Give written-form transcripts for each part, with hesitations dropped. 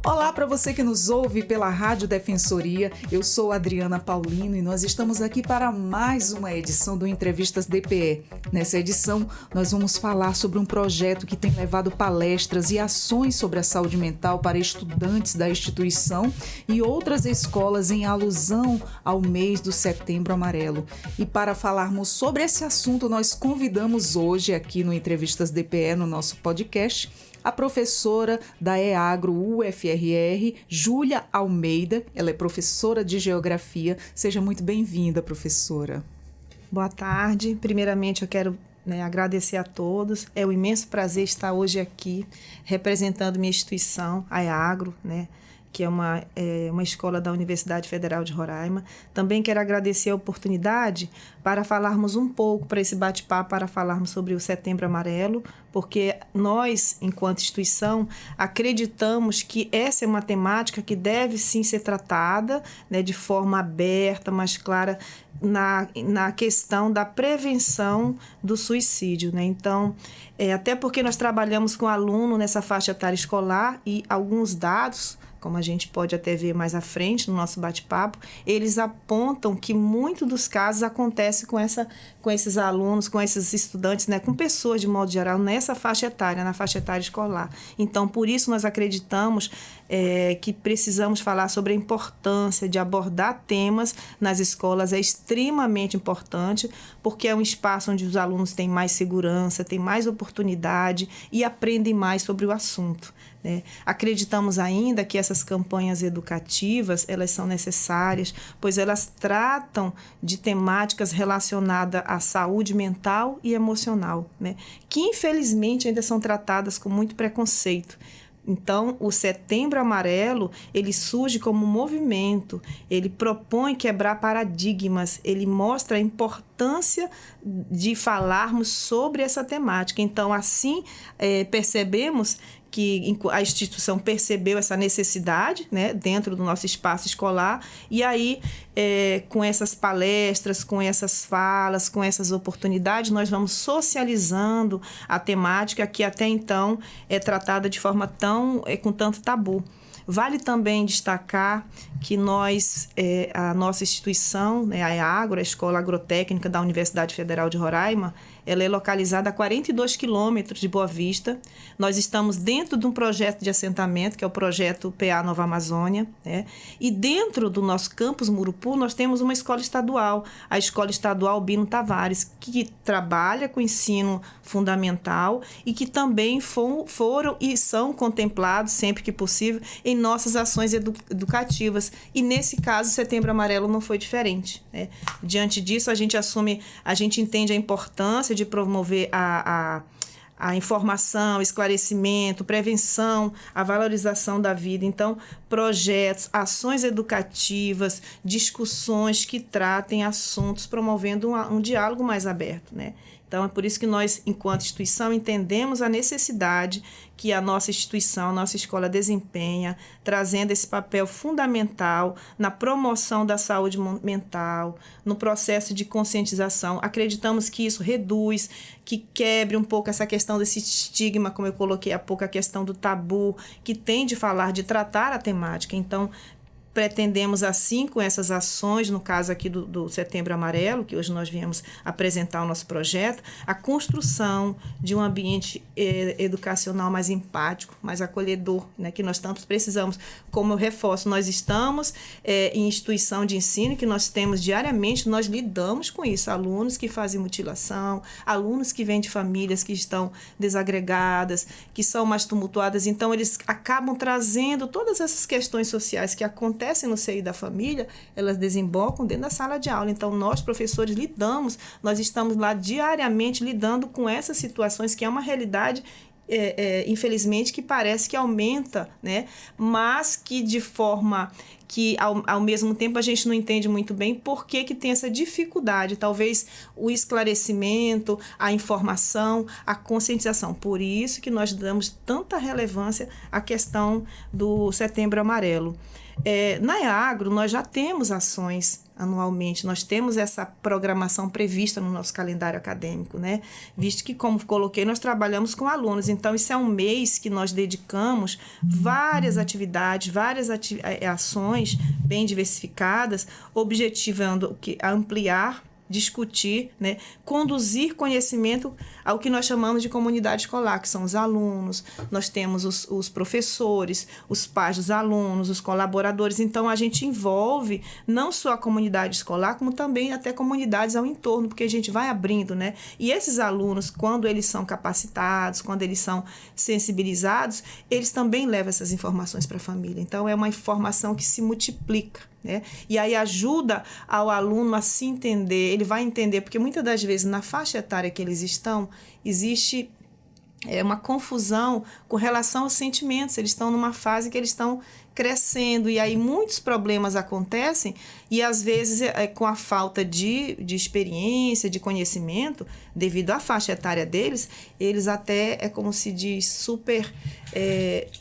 Olá para você que nos ouve pela Rádio Defensoria, eu sou Adriana Paulino e nós estamos aqui para mais uma edição do Entrevistas DPE. Nessa edição, nós vamos falar sobre um projeto que tem levado palestras e ações sobre a saúde mental para estudantes da instituição e outras escolas em alusão ao mês do Setembro Amarelo. E para falarmos sobre esse assunto, nós convidamos hoje aqui no Entrevistas DPE, no nosso podcast, a professora da EAGRO UFRR, Júlia Almeida. Ela é professora de Geografia. Seja muito bem-vinda, professora. Boa tarde. Primeiramente, eu quero agradecer a todos. É um imenso prazer estar hoje aqui representando minha instituição, a EAGRO, que é uma escola da Universidade Federal de Roraima. Também quero agradecer a oportunidade para falarmos um pouco, para esse bate-papo, para falarmos sobre o Setembro Amarelo, porque nós, enquanto instituição, acreditamos que essa é uma temática que deve sim ser tratada de forma aberta, mais clara, na questão da prevenção do suicídio. Então, até porque nós trabalhamos com aluno nessa faixa etária escolar e alguns dados, como a gente pode até ver mais à frente no nosso bate-papo, eles apontam que muitos dos casos acontecem com esses alunos, com esses estudantes, com pessoas de modo geral, nessa faixa etária, na faixa etária escolar. Então, por isso nós acreditamos que precisamos falar sobre a importância de abordar temas nas escolas. É extremamente importante, porque é um espaço onde os alunos têm mais segurança, têm mais oportunidade e aprendem mais sobre o assunto. Acreditamos ainda que essas campanhas educativas, elas são necessárias, pois elas tratam de temáticas relacionadas à saúde mental e emocional, que infelizmente ainda são tratadas com muito preconceito. Então, o Setembro Amarelo, ele surge como um movimento, ele propõe quebrar paradigmas, ele mostra a importância de falarmos sobre essa temática. Então, assim, percebemos que a instituição percebeu essa necessidade dentro do nosso espaço escolar e aí, com essas palestras, com essas falas, com essas oportunidades, nós vamos socializando a temática que até então é tratada de forma com tanto tabu. Vale também destacar que a nossa instituição, a EAGRO, a Escola Agrotécnica da Universidade Federal de Roraima, ela é localizada a 42 quilômetros de Boa Vista. Nós estamos dentro de um projeto de assentamento, que é o projeto PA Nova Amazônia, e dentro do nosso campus Murupu, nós temos uma escola estadual, a Escola Estadual Bino Tavares, que trabalha com ensino fundamental e que também foram e são contemplados, sempre que possível, em nossas ações educativas. E nesse caso, o Setembro Amarelo não foi diferente. Diante disso, a gente entende a importância de promover a informação, esclarecimento, prevenção, a valorização da vida. Então, projetos, ações educativas, discussões que tratem assuntos, promovendo um diálogo mais aberto, Então, é por isso que nós, enquanto instituição, entendemos a necessidade que a nossa instituição, a nossa escola desempenha, trazendo esse papel fundamental na promoção da saúde mental, no processo de conscientização. Acreditamos que isso reduz, que quebre um pouco essa questão desse estigma, como eu coloquei há pouco, a questão do tabu, que tem de falar, de tratar a temática. Então, pretendemos, assim, com essas ações, no caso aqui do Setembro Amarelo, que hoje nós viemos apresentar o nosso projeto, a construção de um ambiente educacional mais empático, mais acolhedor, que nós tanto precisamos. Como eu reforço, nós estamos em instituição de ensino, que nós temos diariamente, nós lidamos com isso, alunos que fazem mutilação, alunos que vêm de famílias que estão desagregadas, que são mais tumultuadas, então eles acabam trazendo todas essas questões sociais que acontecem no seio da família, elas desembocam dentro da sala de aula. Então, nós, professores, nós estamos lá diariamente lidando com essas situações, que é uma realidade, infelizmente, que parece que aumenta, mas que de forma que ao mesmo tempo a gente não entende muito bem por que tem essa dificuldade, talvez o esclarecimento, a informação, a conscientização. Por isso que nós damos tanta relevância à questão do Setembro Amarelo. Na EAGRO, nós já temos ações anualmente, nós temos essa programação prevista no nosso calendário acadêmico, né? Visto que, como coloquei, nós trabalhamos com alunos, então isso é um mês que nós dedicamos várias atividades, várias ações bem diversificadas, objetivando ampliar, discutir, né, conduzir conhecimento ao que nós chamamos de comunidade escolar, que são os alunos, nós temos os professores, os pais dos alunos, os colaboradores. Então, a gente envolve não só a comunidade escolar, como também até comunidades ao entorno, porque a gente vai abrindo, né? E esses alunos, quando eles são capacitados, quando eles são sensibilizados, eles também levam essas informações para a família. Então, é uma informação que se multiplica, né? E aí ajuda ao aluno a se entender, ele vai entender, porque muitas das vezes na faixa etária que eles estão, existe uma confusão com relação aos sentimentos, eles estão numa fase que eles estão crescendo, e aí muitos problemas acontecem, e às vezes com a falta de experiência, de conhecimento, devido à faixa etária deles, eles até, como se diz, super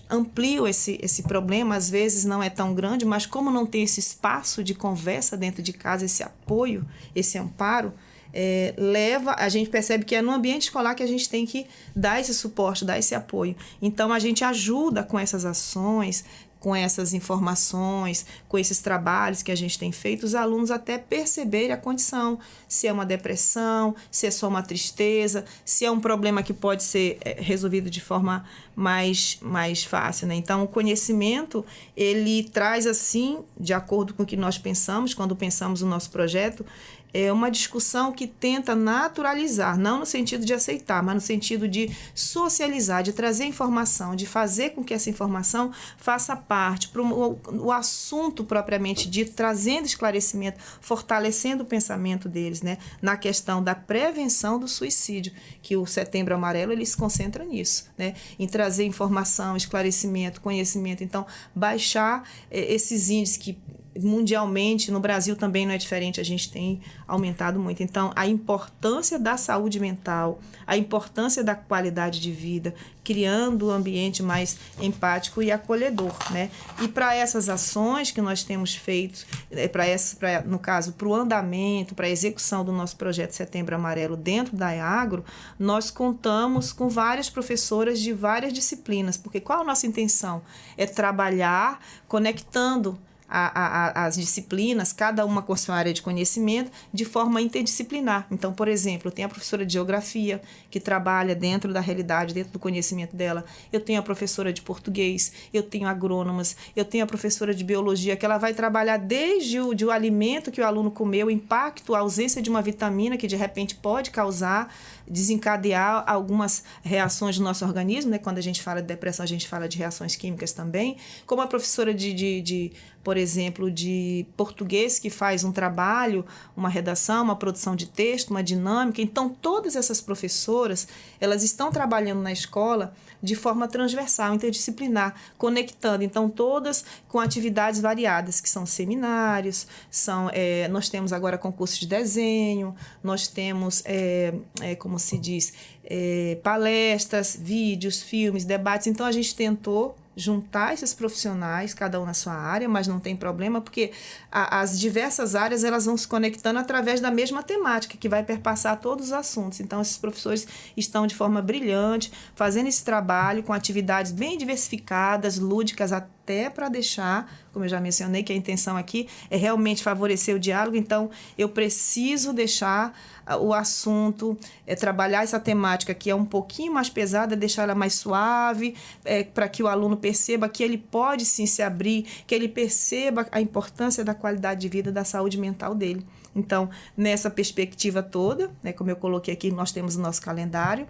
ampliam esse problema, às vezes não é tão grande, mas como não tem esse espaço de conversa dentro de casa, esse apoio, esse amparo, a gente percebe que é no ambiente escolar que a gente tem que dar esse suporte, dar esse apoio. Então, a gente ajuda com essas ações, com essas informações, com esses trabalhos que a gente tem feito, os alunos até perceberem a condição, se é uma depressão, se é só uma tristeza, se é um problema que pode ser resolvido de forma mais fácil, né? Então, o conhecimento, ele traz assim, de acordo com o que nós pensamos, quando pensamos no nosso projeto, é uma discussão que tenta naturalizar, não no sentido de aceitar, mas no sentido de socializar, de trazer informação, de fazer com que essa informação faça parte para o assunto propriamente dito, trazendo esclarecimento, fortalecendo o pensamento deles, né, na questão da prevenção do suicídio, que o Setembro Amarelo ele se concentra nisso, né, em trazer informação, esclarecimento, conhecimento. Então, baixar esses índices que mundialmente, no Brasil também não é diferente, a gente tem aumentado muito. Então, a importância da saúde mental, a importância da qualidade de vida, criando um ambiente mais empático e acolhedor, né? E para essas ações que nós temos feito, no caso, para o andamento, para a execução do nosso projeto Setembro Amarelo dentro da EAGRO, nós contamos com várias professoras de várias disciplinas, porque qual a nossa intenção? É trabalhar conectando as disciplinas, cada uma com sua área de conhecimento, de forma interdisciplinar. Então, por exemplo, eu tenho a professora de geografia, que trabalha dentro da realidade, dentro do conhecimento dela. Eu tenho a professora de português, eu tenho agrônomas, eu tenho a professora de biologia, que ela vai trabalhar desde o alimento que o aluno comeu, o impacto, a ausência de uma vitamina que de repente pode desencadear algumas reações do nosso organismo, né? Quando a gente fala de depressão, a gente fala de reações químicas também, como a professora por exemplo, de português, que faz um trabalho, uma redação, uma produção de texto, uma dinâmica. Então, todas essas professoras, elas estão trabalhando na escola de forma transversal, interdisciplinar, conectando. Então, todas com atividades variadas, que são seminários, nós temos agora concursos de desenho, nós temos, como se diz, palestras, vídeos, filmes, debates. Então, a gente tentou juntar esses profissionais, cada um na sua área, mas não tem problema, porque as diversas áreas elas vão se conectando através da mesma temática, que vai perpassar todos os assuntos. Então, esses professores estão de forma brilhante, fazendo esse trabalho com atividades bem diversificadas, lúdicas, até para deixar, como eu já mencionei, que a intenção aqui é realmente favorecer o diálogo. Então, eu preciso deixar o assunto, trabalhar essa temática que é um pouquinho mais pesada, deixar ela mais suave, para que o aluno perceba que ele pode sim se abrir, que ele perceba a importância da qualidade de vida, da saúde mental dele. Então, nessa perspectiva toda, né, como eu coloquei aqui, nós temos o nosso calendário,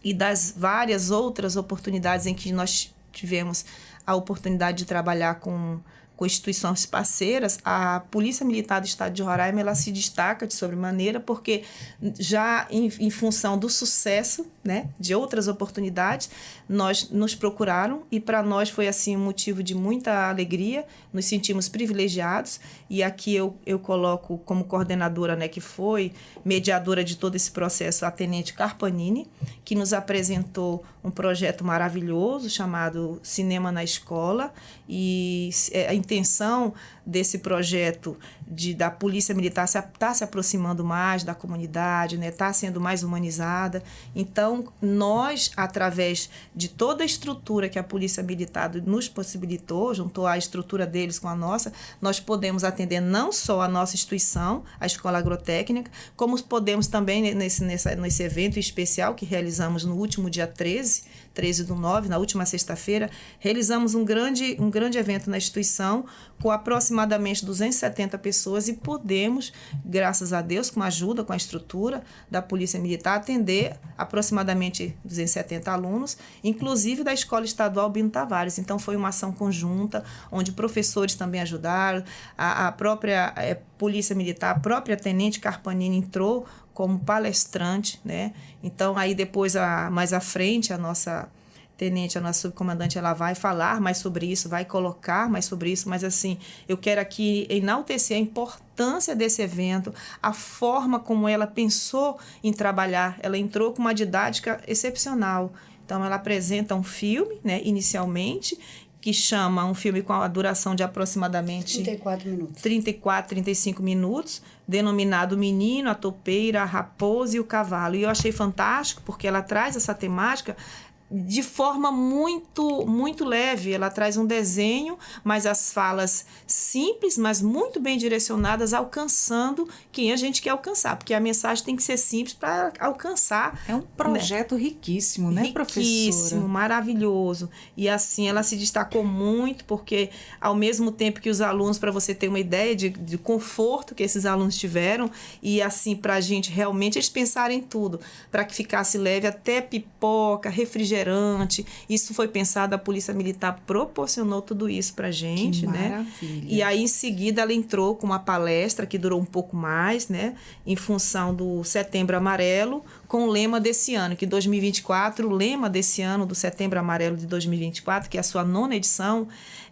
e das várias outras oportunidades em que nós tivemos a oportunidade de trabalhar com com instituições parceiras, a Polícia Militar do Estado de Roraima ela se destaca de sobremaneira porque já em função do sucesso, né, de outras oportunidades, nos procuraram e para nós foi assim um motivo de muita alegria, nos sentimos privilegiados e aqui eu coloco como coordenadora, né, que foi mediadora de todo esse processo, a Tenente Carpanini, que nos apresentou um projeto maravilhoso chamado Cinema na Escola e a intenção desse projeto da Polícia Militar está se aproximando mais da comunidade, né, está sendo mais humanizada. Então, nós, através de toda a estrutura que a Polícia Militar nos possibilitou, juntou a estrutura deles com a nossa, nós podemos atender não só a nossa instituição, a Escola Agrotécnica, como podemos também, nesse evento especial que realizamos no último dia 13/9, na última sexta-feira, realizamos um grande evento na instituição com aproximadamente 270 pessoas e podemos, graças a Deus, com a ajuda, com a estrutura da Polícia Militar, atender aproximadamente 270 alunos, inclusive da Escola Estadual Bino Tavares. Então, foi uma ação conjunta, onde professores também ajudaram, a própria Polícia Militar, a própria Tenente Carpanini entrou como palestrante, né? Então, aí depois, mais à frente, a nossa tenente, a nossa subcomandante, ela vai falar mais sobre isso, vai colocar mais sobre isso, mas assim, eu quero aqui enaltecer a importância desse evento, a forma como ela pensou em trabalhar, ela entrou com uma didática excepcional. Então, ela apresenta um filme, né, inicialmente, que chama um filme com a duração de aproximadamente 35 minutos, denominado Menino, a Topeira, a Raposa e o Cavalo. E eu achei fantástico, porque ela traz essa temática de forma muito, muito leve. Ela traz um desenho, mas as falas simples, mas muito bem direcionadas, alcançando quem a gente quer alcançar, porque a mensagem tem que ser simples para alcançar. É um projeto riquíssimo, né, professora? Riquíssimo, maravilhoso. E assim, ela se destacou muito, porque ao mesmo tempo que os alunos, para você ter uma ideia de conforto que esses alunos tiveram, e assim, para a gente realmente, eles pensaram em tudo, para que ficasse leve, até pipoca, refrigerante. Isso foi pensado, a Polícia Militar proporcionou tudo isso pra gente, né? E aí, em seguida, ela entrou com uma palestra que durou um pouco mais, né? Em função do Setembro Amarelo, com o lema desse ano, que 2024, o lema desse ano, do Setembro Amarelo de 2024, que é a sua 9ª edição,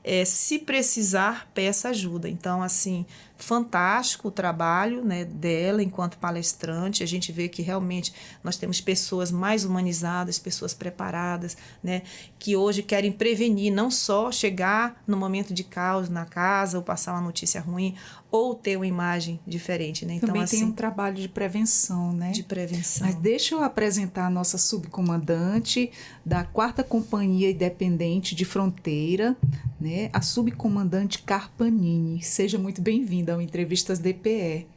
é "Se precisar, peça ajuda". Então, assim, fantástico o trabalho, né, dela enquanto palestrante. A gente vê que realmente nós temos pessoas mais humanizadas, pessoas preparadas, né, que hoje querem prevenir, não só chegar no momento de caos na casa ou passar uma notícia ruim ou ter uma imagem diferente, né? Então, também assim, tem um trabalho de prevenção, né? De prevenção. Mas deixa eu apresentar a nossa subcomandante da 4ª Companhia Independente de Fronteira, né? A subcomandante Carpanini. Seja muito bem-vinda ao Entrevistas DPE.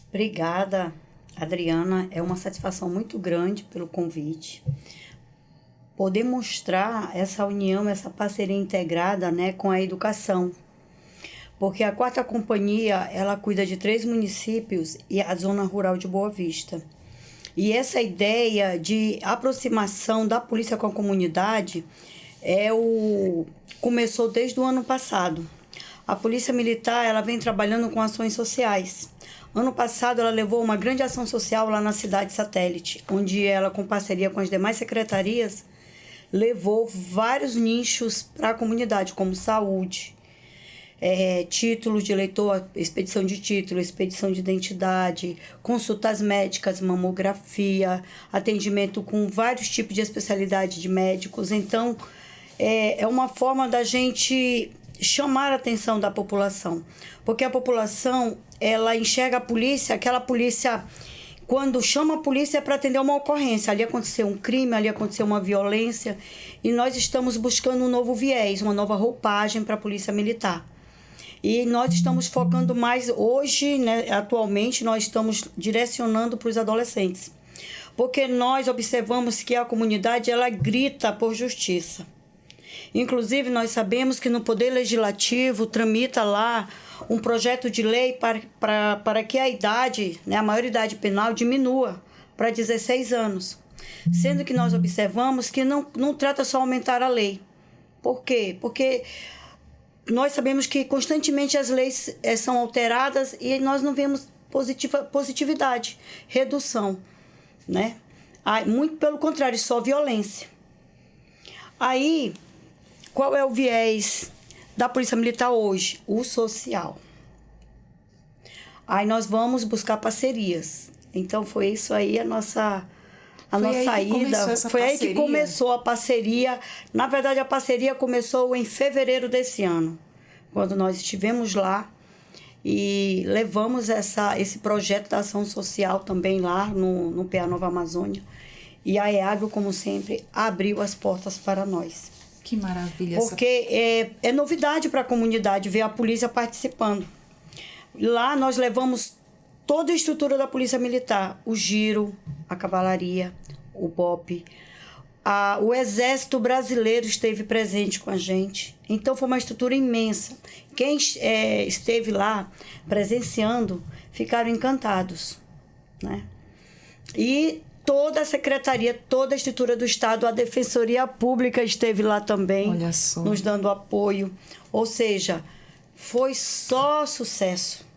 Obrigada, Adriana. É uma satisfação muito grande pelo convite. Poder mostrar essa união, essa parceria integrada, né, com a educação. Porque a 4ª Companhia, ela cuida de 3 municípios e a zona rural de Boa Vista. E essa ideia de aproximação da polícia com a comunidade começou desde o ano passado. A Polícia Militar, ela vem trabalhando com ações sociais. Ano passado, ela levou uma grande ação social lá na cidade satélite, onde ela, com parceria com as demais secretarias, levou vários nichos para a comunidade, como saúde, títulos de eleitor, expedição de título, expedição de identidade, consultas médicas, mamografia, atendimento com vários tipos de especialidade de médicos. Então, é uma forma da gente chamar a atenção da população, porque a população, ela enxerga a polícia, aquela polícia, quando chama a polícia é para atender uma ocorrência, ali aconteceu um crime, ali aconteceu uma violência, e nós estamos buscando um novo viés, uma nova roupagem para a Polícia Militar. E nós estamos focando mais hoje, né, atualmente, nós estamos direcionando para os adolescentes. Porque nós observamos que a comunidade, ela grita por justiça. Inclusive, nós sabemos que no Poder Legislativo tramita lá um projeto de lei para que a idade, né, a maioridade penal diminua para 16 anos. Sendo que nós observamos que não trata só aumentar a lei. Por quê? Porque nós sabemos que constantemente as leis são alteradas e nós não vemos positividade, redução, né? Muito pelo contrário, só violência. Aí, qual é o viés da Polícia Militar hoje? O social. Aí nós vamos buscar parcerias. Então, foi isso aí a nossa ida. Foi aí que começou a parceria. Na verdade, a parceria começou em fevereiro desse ano, quando nós estivemos lá e levamos esse projeto da ação social também lá no PA Nova Amazônia. E a EAGRO, como sempre, abriu as portas para nós. Que maravilha. Porque é novidade para a comunidade ver a polícia participando. Lá nós levamos toda a estrutura da Polícia Militar. O Giro, a Cavalaria, o BOPE. O Exército Brasileiro esteve presente com a gente. Então, foi uma estrutura imensa. Quem esteve lá presenciando ficaram encantados, né? E toda a secretaria, toda a estrutura do Estado, a Defensoria Pública esteve lá também, olha só, nos dando apoio. Ou seja, foi só sucesso.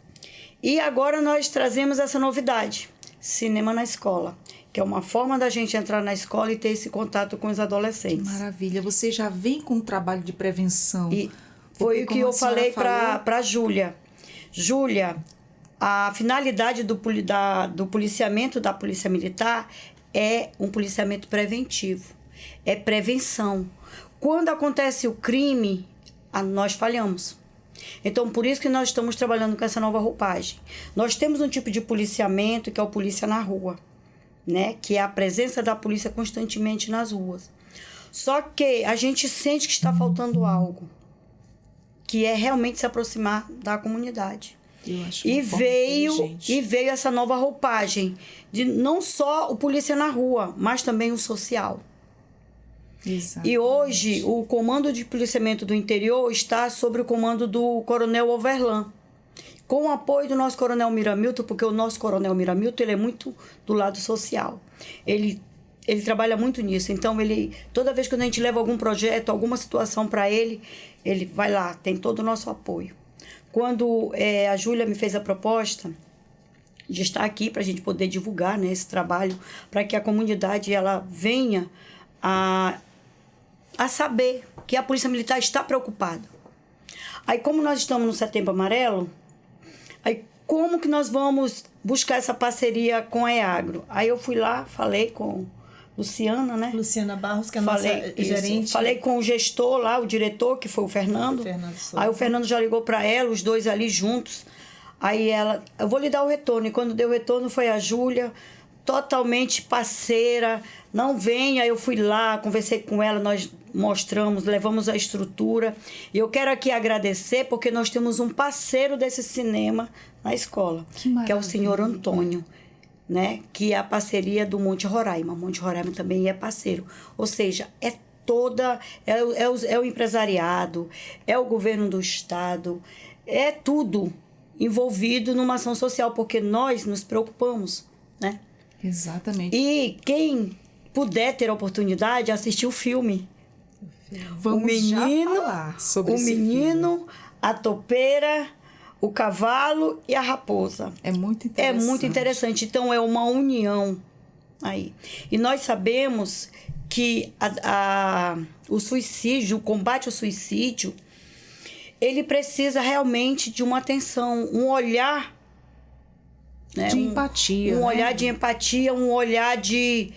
E agora nós trazemos essa novidade, cinema na escola, que é uma forma da gente entrar na escola e ter esse contato com os adolescentes. Que maravilha. Você já vem com um trabalho de prevenção. E foi o que eu falei para a Júlia. Júlia, a finalidade do policiamento da Polícia Militar é um policiamento preventivo, é prevenção. Quando acontece o crime, nós falhamos. Então, por isso que nós estamos trabalhando com essa nova roupagem. Nós temos um tipo de policiamento que é o polícia na rua, né? Que é a presença da polícia constantemente nas ruas. Só que a gente sente que está faltando algo, que é realmente se aproximar da comunidade. E veio essa nova roupagem de não só o polícia na rua, mas também o social. Exatamente. E hoje o comando de policiamento do interior está sob o comando do Coronel Overlan, com o apoio do nosso Coronel Miramilton, porque o nosso Coronel Miramilton ele é muito do lado social. Ele trabalha muito nisso. Então, toda vez que a gente leva algum projeto, alguma situação para ele vai lá, tem todo o nosso apoio. Quando a Júlia me fez a proposta de estar aqui para a gente poder divulgar, né, esse trabalho, para que a comunidade ela venha a saber que a Polícia Militar está preocupada. Aí, como nós estamos no Setembro Amarelo, aí como que nós vamos buscar essa parceria com a EAGRO? Aí eu fui lá, falei com Luciana, né? Luciana Barros, que é a nossa gerente. Falei com o gestor lá, o diretor, que foi o Fernando. Aí o Fernando já ligou para ela, os dois ali juntos. Aí eu vou lhe dar o retorno. E quando deu o retorno foi a Júlia, totalmente parceira. Não vem, aí eu fui lá, conversei com ela, nós mostramos, levamos a estrutura. E eu quero aqui agradecer porque nós temos um parceiro desse cinema na escola, que é o senhor Antônio, né? Que é a parceria do Monte Roraima. Monte Roraima também é parceiro. Ou seja, é o empresariado, é o governo do estado, é tudo envolvido numa ação social, porque nós nos preocupamos, né? Exatamente. E quem puder ter a oportunidade de assistir o filme. Vamos já falar sobre esse filme. A topeira, o cavalo e a raposa. É muito interessante. É muito interessante. Então, é uma união aí. E nós sabemos que o suicídio, o combate ao suicídio, ele precisa realmente de uma atenção, um olhar, né? De empatia. Um olhar de empatia, um olhar de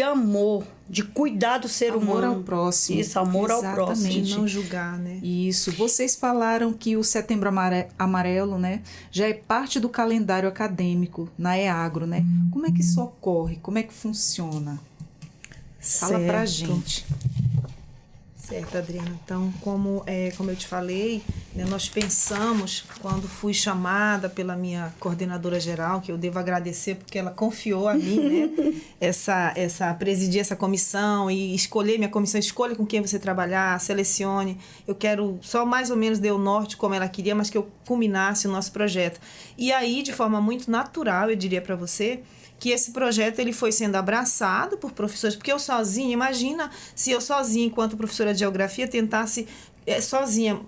amor, de cuidar do ser humano. Amor ao próximo. Isso, amor ao próximo. De não julgar, né? Isso. Vocês falaram que o Setembro Amarelo, né, já é parte do calendário acadêmico na EAGRO, né? Como é que isso ocorre? Como é que funciona? Fala pra gente. Certo, Adriana. Então, como eu te falei, né, nós pensamos, quando fui chamada pela minha coordenadora geral, que eu devo agradecer porque ela confiou a mim, né, presidir essa comissão e escolher minha comissão, escolha com quem você trabalhar, selecione. Eu quero só mais ou menos dê o norte como ela queria, mas que eu culminasse o nosso projeto. E aí, de forma muito natural, eu diria para você, que esse projeto ele foi sendo abraçado por professores, porque eu sozinha, imagina se eu sozinha, enquanto professora de geografia, tentasse sozinha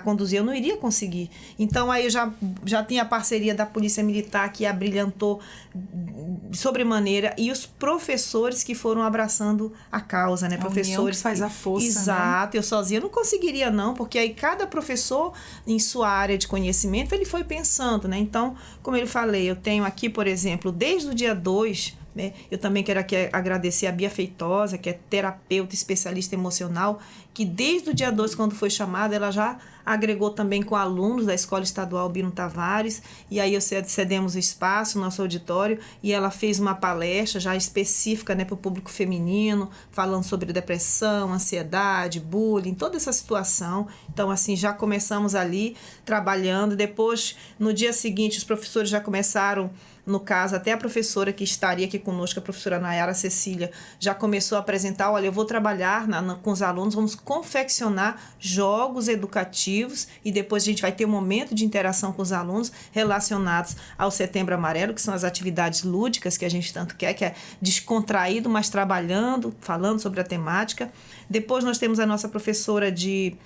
conduzir, eu não iria conseguir. Então, aí eu já tinha a parceria da Polícia Militar, que abrilhantou de sobremaneira, e os professores que foram abraçando a causa, né? Professores que faz a força, exato, né? Eu sozinha não conseguiria não, porque aí cada professor, em sua área de conhecimento, ele foi pensando, né? Então, como eu falei, eu tenho aqui, por exemplo, desde o dia 2, né? Eu também quero aqui agradecer a Bia Feitosa, que é terapeuta especialista emocional, que desde o dia 2, quando foi chamada, ela já agregou também com alunos da Escola Estadual Bino Tavares, e aí cedemos o espaço, nosso auditório, e ela fez uma palestra já específica, né, para o público feminino, falando sobre depressão, ansiedade, bullying, toda essa situação. Então, assim, já começamos ali trabalhando. Depois, no dia seguinte, os professores já começaram, no caso, até a professora que estaria aqui conosco, a professora Nayara Cecília, já começou a apresentar, olha, eu vou trabalhar com os alunos, vamos confeccionar jogos educativos e depois a gente vai ter um momento de interação com os alunos relacionados ao Setembro Amarelo, que são as atividades lúdicas que a gente tanto quer, que é descontraído, mas trabalhando, falando sobre a temática. Depois nós temos a nossa professora de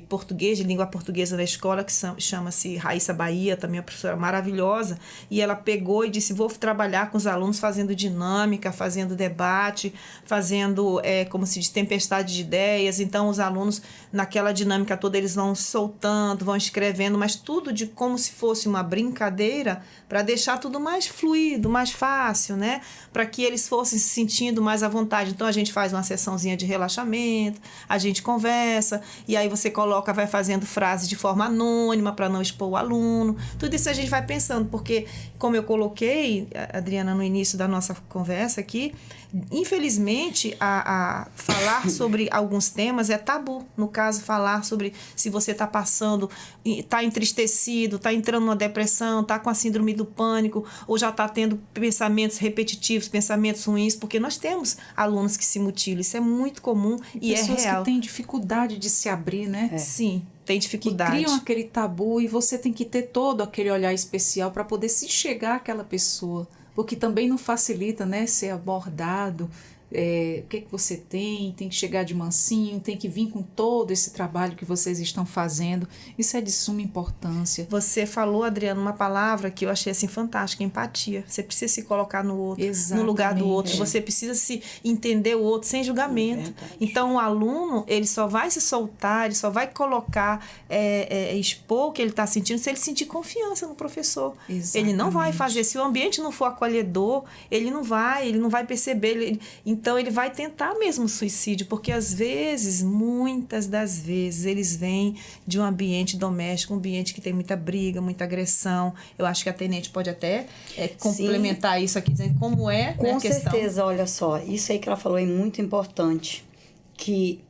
português, de língua portuguesa da escola, que chama-se Raíssa Bahia, também uma professora maravilhosa, e ela pegou e disse, vou trabalhar com os alunos fazendo dinâmica, fazendo debate, fazendo, como se diz, tempestade de ideias. Então, os alunos, naquela dinâmica toda, eles vão soltando, vão escrevendo, mas tudo de como se fosse uma brincadeira, para deixar tudo mais fluido, mais fácil, né? Para que eles fossem se sentindo mais à vontade. Então, a gente faz uma sessãozinha de relaxamento, a gente conversa, e aí você vai fazendo frases de forma anônima para não expor o aluno. Tudo isso a gente vai pensando, porque, como eu coloquei, Adriana, no início da nossa conversa aqui, infelizmente, a falar sobre alguns temas é tabu. No caso, falar sobre se você está passando, está entristecido, está entrando numa depressão, está com a síndrome do pânico, ou já está tendo pensamentos repetitivos, pensamentos ruins, porque nós temos alunos que se mutilam. Isso é muito comum e é real. Pessoas que têm dificuldade de se abrir, né? Sim, tem dificuldade. Que criam aquele tabu e você tem que ter todo aquele olhar especial para poder se chegar àquela pessoa. Porque também não facilita, né, ser abordado. O que você tem que chegar de mansinho, tem que vir com todo esse trabalho que vocês estão fazendo. Isso é de suma importância. Você falou, Adriana, uma palavra que eu achei assim fantástica, empatia. Você precisa se colocar no outro, no lugar do outro. Você precisa se entender o outro sem julgamento. Então, o aluno, ele só vai se soltar, ele só vai colocar, expor o que ele está sentindo se ele sentir confiança no professor. Exatamente. Ele não vai fazer, se o ambiente não for acolhedor, ele não vai perceber, então, ele vai tentar mesmo suicídio, porque às vezes, muitas das vezes, eles vêm de um ambiente doméstico, um ambiente que tem muita briga, muita agressão. Eu acho que a tenente pode até complementar isso aqui, dizendo como é, com a questão. certeza, olha só, isso aí que ela falou é muito importante, que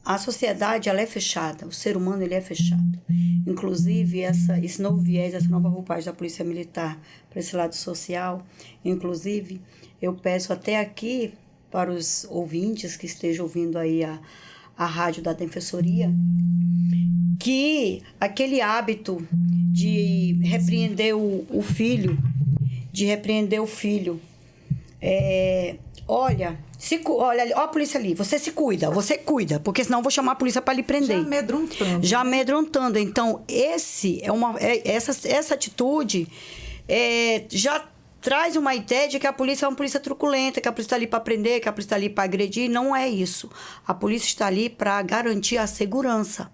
a sociedade, ela é fechada, o ser humano, ele é fechado. Inclusive, esse novo viés, essa nova roupagem da Polícia Militar para esse lado social, inclusive, eu peço até aqui para os ouvintes que estejam ouvindo aí a rádio da Defensoria, que aquele hábito de repreender o filho, olha, a polícia ali, você cuida, porque senão eu vou chamar a polícia para lhe prender. Já amedrontando. Então, essa atitude já traz uma ideia de que a polícia é uma polícia truculenta, que a polícia está ali para prender, que a polícia está ali para agredir. Não é isso. A polícia está ali para garantir a segurança.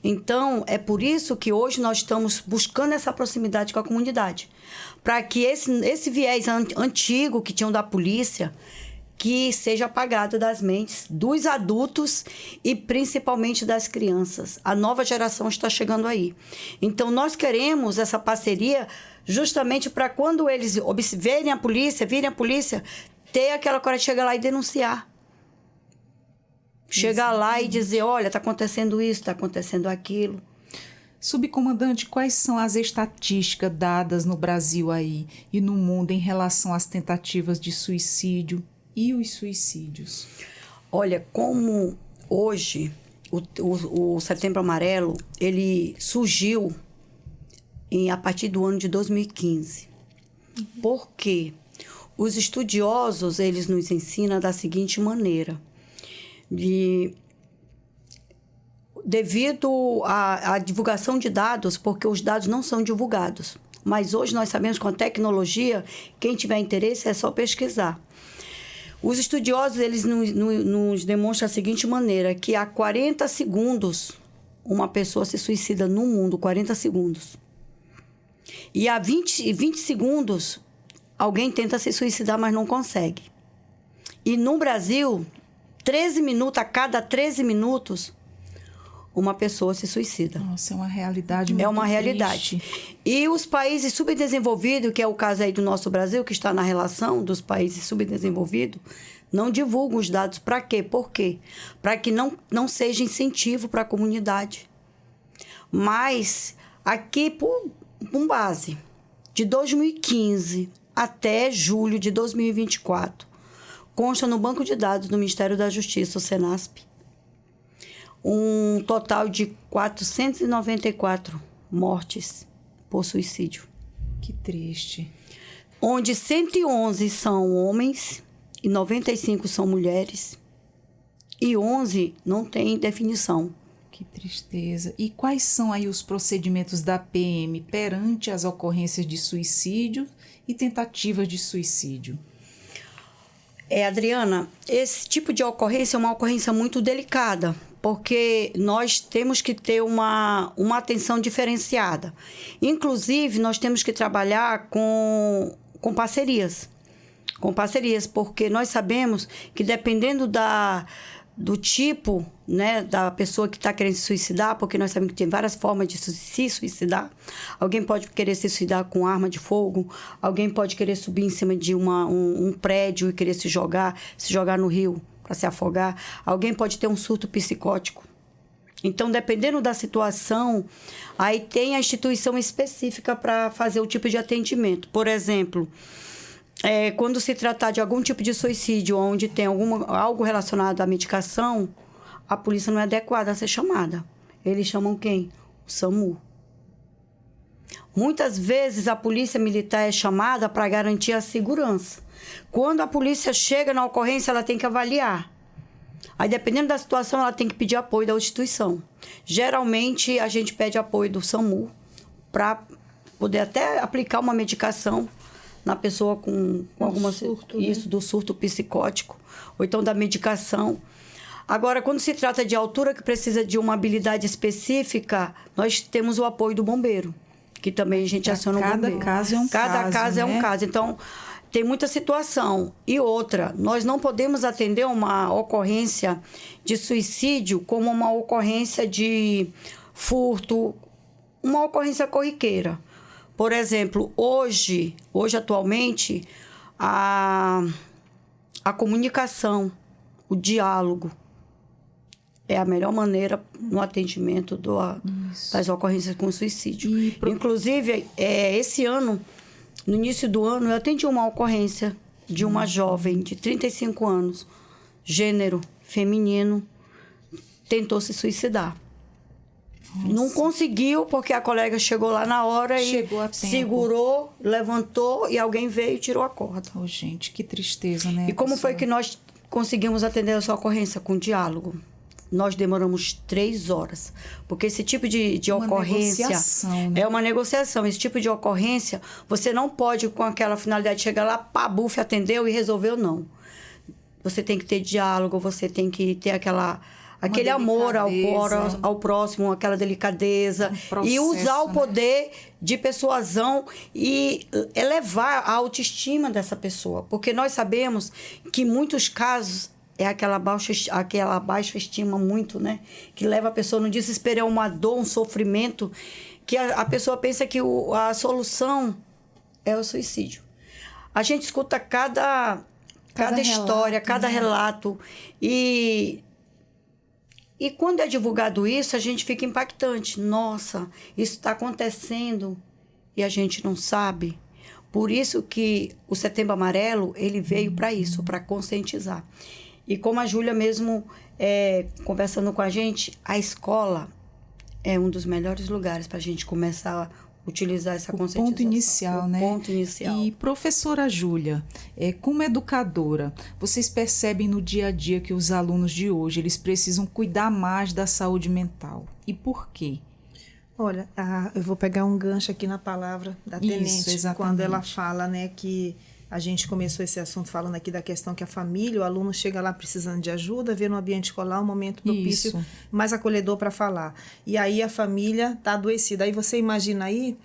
Então, é por isso que hoje nós estamos buscando essa proximidade com a comunidade. Para que esse viés antigo que tinham da polícia, que seja apagado das mentes dos adultos e principalmente das crianças. A nova geração está chegando aí. Então, nós queremos essa parceria justamente para quando eles virem a polícia, ter aquela coragem de chegar lá e denunciar. Chegar lá e dizer, olha, está acontecendo isso, está acontecendo aquilo. Subcomandante, quais são as estatísticas dadas no Brasil aí e no mundo em relação às tentativas de suicídio e os suicídios? Olha, como hoje o Setembro Amarelo, ele surgiu a partir do ano de 2015. Por quê? Os estudiosos, eles nos ensinam da seguinte maneira, devido à divulgação de dados, porque os dados não são divulgados. Mas hoje nós sabemos que com a tecnologia, quem tiver interesse é só pesquisar. Os estudiosos, eles nos demonstram a seguinte maneira, que há 40 segundos uma pessoa se suicida no mundo, 40 segundos. E há 20 segundos alguém tenta se suicidar, mas não consegue. E no Brasil, a cada 13 minutos, uma pessoa se suicida. Nossa, é uma realidade muito É uma realidade. triste. E os países subdesenvolvidos, que é o caso aí do nosso Brasil, que está na relação dos países subdesenvolvidos, não divulgam os dados. Para quê? Por quê? Para que não seja incentivo para a comunidade. Mas, aqui, por base, de 2015 até julho de 2024, consta no Banco de Dados do Ministério da Justiça, o Senasp, um total de 494 mortes por suicídio. Que triste. Onde 111 são homens e 95 são mulheres e 11 não tem definição. Que tristeza. E quais são aí os procedimentos da PM perante as ocorrências de suicídio e tentativas de suicídio? Adriana, esse tipo de ocorrência é uma ocorrência muito delicada, porque nós temos que ter uma atenção diferenciada. Inclusive, nós temos que trabalhar com parcerias. Com parcerias, porque nós sabemos que dependendo do tipo, né, da pessoa que está querendo se suicidar, porque nós sabemos que tem várias formas de se suicidar. Alguém pode querer se suicidar com arma de fogo, alguém pode querer subir em cima de um prédio e querer se jogar no rio para se afogar. Alguém pode ter um surto psicótico. Então, dependendo da situação, aí tem a instituição específica para fazer o tipo de atendimento. Por exemplo, quando se tratar de algum tipo de suicídio, onde tem algo relacionado à medicação, a polícia não é adequada a ser chamada. Eles chamam quem? O SAMU. Muitas vezes a polícia militar é chamada para garantir a segurança. Quando a polícia chega na ocorrência, ela tem que avaliar. Aí, dependendo da situação, ela tem que pedir apoio da instituição. Geralmente, a gente pede apoio do SAMU para poder até aplicar uma medicação na pessoa com alguma surto, isso, né? Do surto psicótico, ou então da medicação. Agora, quando se trata de altura que precisa de uma habilidade específica, nós temos o apoio do bombeiro, que também a gente aciona o bombeiro. Cada caso é um caso. Cada caso é um caso. Então, tem muita situação. E outra, nós não podemos atender uma ocorrência de suicídio como uma ocorrência de furto, uma ocorrência corriqueira. Por exemplo, hoje atualmente, a comunicação, o diálogo é a melhor maneira no atendimento das ocorrências com suicídio. Inclusive, esse ano, no início do ano, eu atendi uma ocorrência de uma jovem de 35 anos, gênero feminino, tentou se suicidar. Nossa. Não conseguiu, porque a colega chegou lá na hora e segurou, levantou e alguém veio e tirou a corda. Oh, gente, que tristeza, né? E como foi que nós conseguimos atender a sua ocorrência? Com diálogo. Nós demoramos 3 horas. Porque esse tipo de ocorrência... Negociação, né? É uma negociação. Esse tipo de ocorrência, você não pode, com aquela finalidade de chegar lá, pá, buf, atendeu e resolveu, não. Você tem que ter diálogo, você tem que ter aquele amor ao próximo, aquela delicadeza. E usar o poder de persuasão e elevar a autoestima dessa pessoa. Porque nós sabemos que em muitos casos é aquela baixa estima muito, né? Que leva a pessoa no desespero, é uma dor, um sofrimento, que a pessoa pensa que a solução é o suicídio. A gente escuta cada história, relato, cada relato. E quando é divulgado isso, a gente fica impactante. Nossa, isso está acontecendo e a gente não sabe. Por isso que o Setembro Amarelo, ele veio para isso, para conscientizar. E como a Júlia mesmo, conversando com a gente, a escola é um dos melhores lugares para a gente começar utilizar essa O conscientização. ponto inicial, né? Ponto inicial. E professora Júlia, como educadora, vocês percebem no dia a dia que os alunos de hoje, eles precisam cuidar mais da saúde mental. E por quê? Olha, eu vou pegar um gancho aqui na palavra da tenente, quando ela fala, né, que a gente começou esse assunto falando aqui da questão que a família, o aluno chega lá precisando de ajuda, vê no ambiente escolar um momento propício, mais acolhedor para falar. E aí a família está adoecida. Aí você imagina aí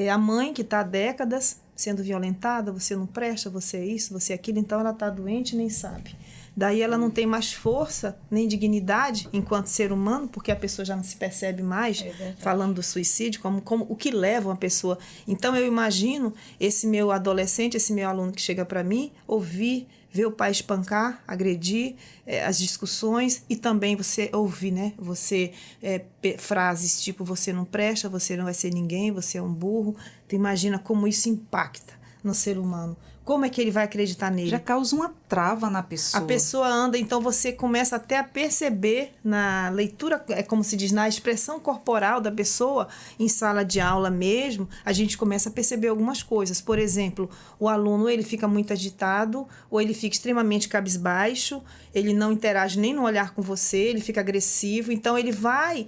a mãe que está há décadas sendo violentada, você não presta, você é isso, você é aquilo, então ela está doente e nem sabe. Daí ela não tem mais força nem dignidade enquanto ser humano, porque a pessoa já não se percebe mais, falando do suicídio, como o que leva uma pessoa. Então eu imagino esse meu adolescente, esse meu aluno que chega para mim, ouvir, ver o pai espancar, agredir, as discussões, e também você ouvir, né? Você frases tipo você não presta, você não vai ser ninguém, você é um burro. Tu imagina como isso impacta no ser humano. Como é que ele vai acreditar nele? Já causa uma trava na pessoa. A pessoa anda, então você começa até a perceber na leitura, como se diz, na expressão corporal da pessoa, em sala de aula mesmo, a gente começa a perceber algumas coisas. Por exemplo, o aluno, ele fica muito agitado, ou ele fica extremamente cabisbaixo, ele não interage nem no olhar com você, ele fica agressivo, então ele vai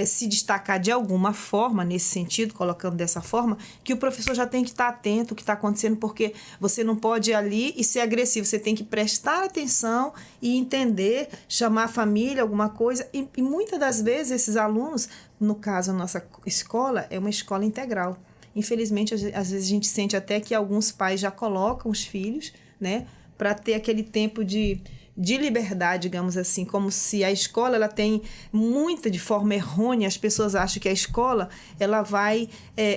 se destacar de alguma forma, nesse sentido, colocando dessa forma, que o professor já tem que estar atento ao que está acontecendo, porque você não pode ir ali e ser agressivo, você tem que prestar atenção e entender, chamar a família, alguma coisa. E muitas das vezes esses alunos, no caso a nossa escola, é uma escola integral. Infelizmente, às vezes a gente sente até que alguns pais já colocam os filhos, né, para ter aquele tempo de liberdade, digamos assim, como se a escola ela tem muita de forma errônea, as pessoas acham que a escola ela vai,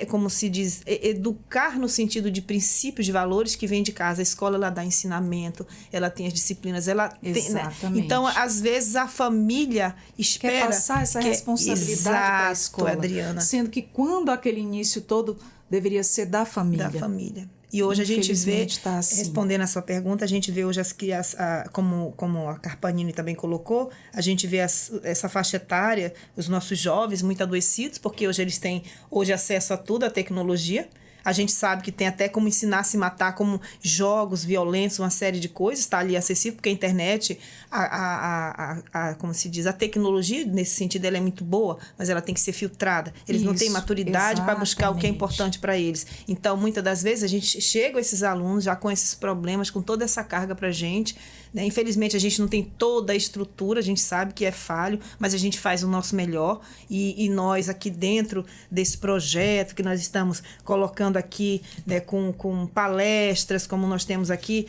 como se diz, educar no sentido de princípios, de valores que vem de casa. A escola ela dá ensinamento, ela tem as disciplinas, ela tem, né? Então, às vezes a família espera... Quer passar essa responsabilidade para a escola, Adriana. Sendo que quando aquele início todo deveria ser da família. Da família. E hoje a gente vê, tá assim. Respondendo a sua pergunta, a gente vê hoje as crianças, como a Carpanini também colocou, a gente vê essa faixa etária, os nossos jovens muito adoecidos, porque hoje eles têm acesso a tudo, a tecnologia. A gente sabe que tem até como ensinar a se matar, como jogos violentos, uma série de coisas, está ali acessível, porque a internet, como se diz, a tecnologia, nesse sentido, ela é muito boa, mas ela tem que ser filtrada. Eles não têm maturidade para buscar o que é importante para eles. Então, muitas das vezes, a gente chega a esses alunos já com esses problemas, com toda essa carga para a gente, né? Infelizmente, a gente não tem toda a estrutura, a gente sabe que é falho, mas a gente faz o nosso melhor. E nós, aqui dentro desse projeto que nós estamos colocando aqui, né, com palestras, como nós temos aqui,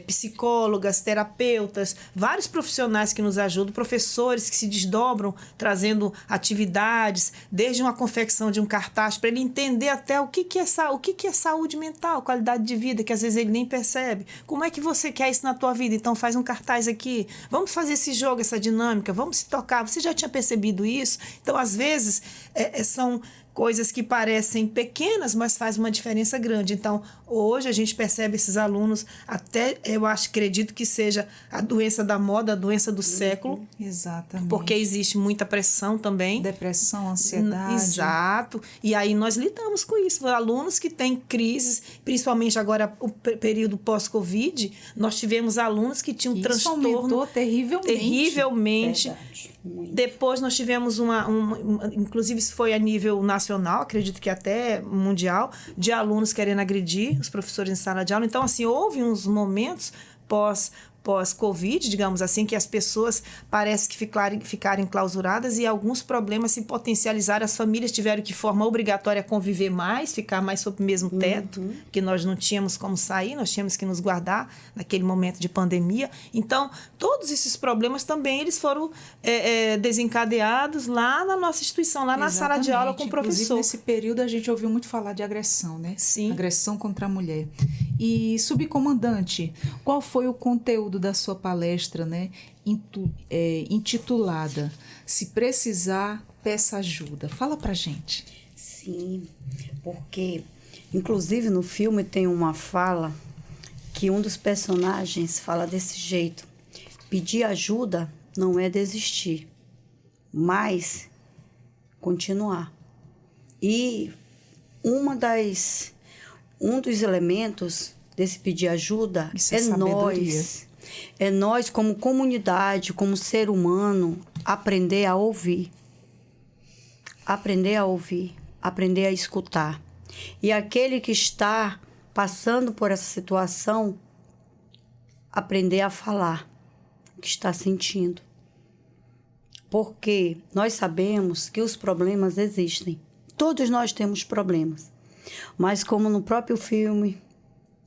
psicólogas, terapeutas, vários profissionais que nos ajudam, professores que se desdobram, trazendo atividades, desde uma confecção de um cartaz, para ele entender até o que é saúde mental, qualidade de vida, que às vezes ele nem percebe. Como é que você quer isso na tua vida? Então faz um cartaz aqui, vamos fazer esse jogo, essa dinâmica, vamos se tocar. Você já tinha percebido isso? Então, às vezes, são coisas que parecem pequenas, mas faz uma diferença grande. Então, hoje a gente percebe esses alunos, até eu acredito que seja a doença da moda, a doença do século. Exatamente. Porque existe muita pressão também. Depressão, ansiedade. Exato. E aí nós lidamos com isso. Alunos que têm crises, principalmente agora o período pós-Covid, nós tivemos alunos que tinham transtorno. Aumentou terrivelmente. Verdade. Depois nós tivemos inclusive isso foi a nível nacional, acredito que até mundial, de alunos querendo agredir os professores em sala de aula. Então, assim, houve uns momentos pós-Covid, digamos assim, que as pessoas parece que ficaram enclausuradas e alguns problemas se potencializaram. As famílias tiveram que, de forma obrigatória, conviver mais, ficar mais sob o mesmo teto, que nós não tínhamos como sair, nós tínhamos que nos guardar naquele momento de pandemia. Então, todos esses problemas também eles foram desencadeados lá na nossa instituição, lá na sala de aula com o professor. Inclusive, nesse período a gente ouviu muito falar de agressão, né? Sim. Agressão contra a mulher. E, subcomandante, qual foi o conteúdo da sua palestra, né, intitulada Se Precisar, Peça Ajuda? Fala pra gente. Sim, porque inclusive no filme tem uma fala que um dos personagens fala desse jeito: pedir ajuda não é desistir, mas continuar. E um dos elementos desse pedir ajuda Isso é sabedoria. É nós, como comunidade, como ser humano, aprender a ouvir. Aprender a ouvir, aprender a escutar. E aquele que está passando por essa situação, aprender a falar o que está sentindo. Porque nós sabemos que os problemas existem. Todos nós temos problemas. Mas como no próprio filme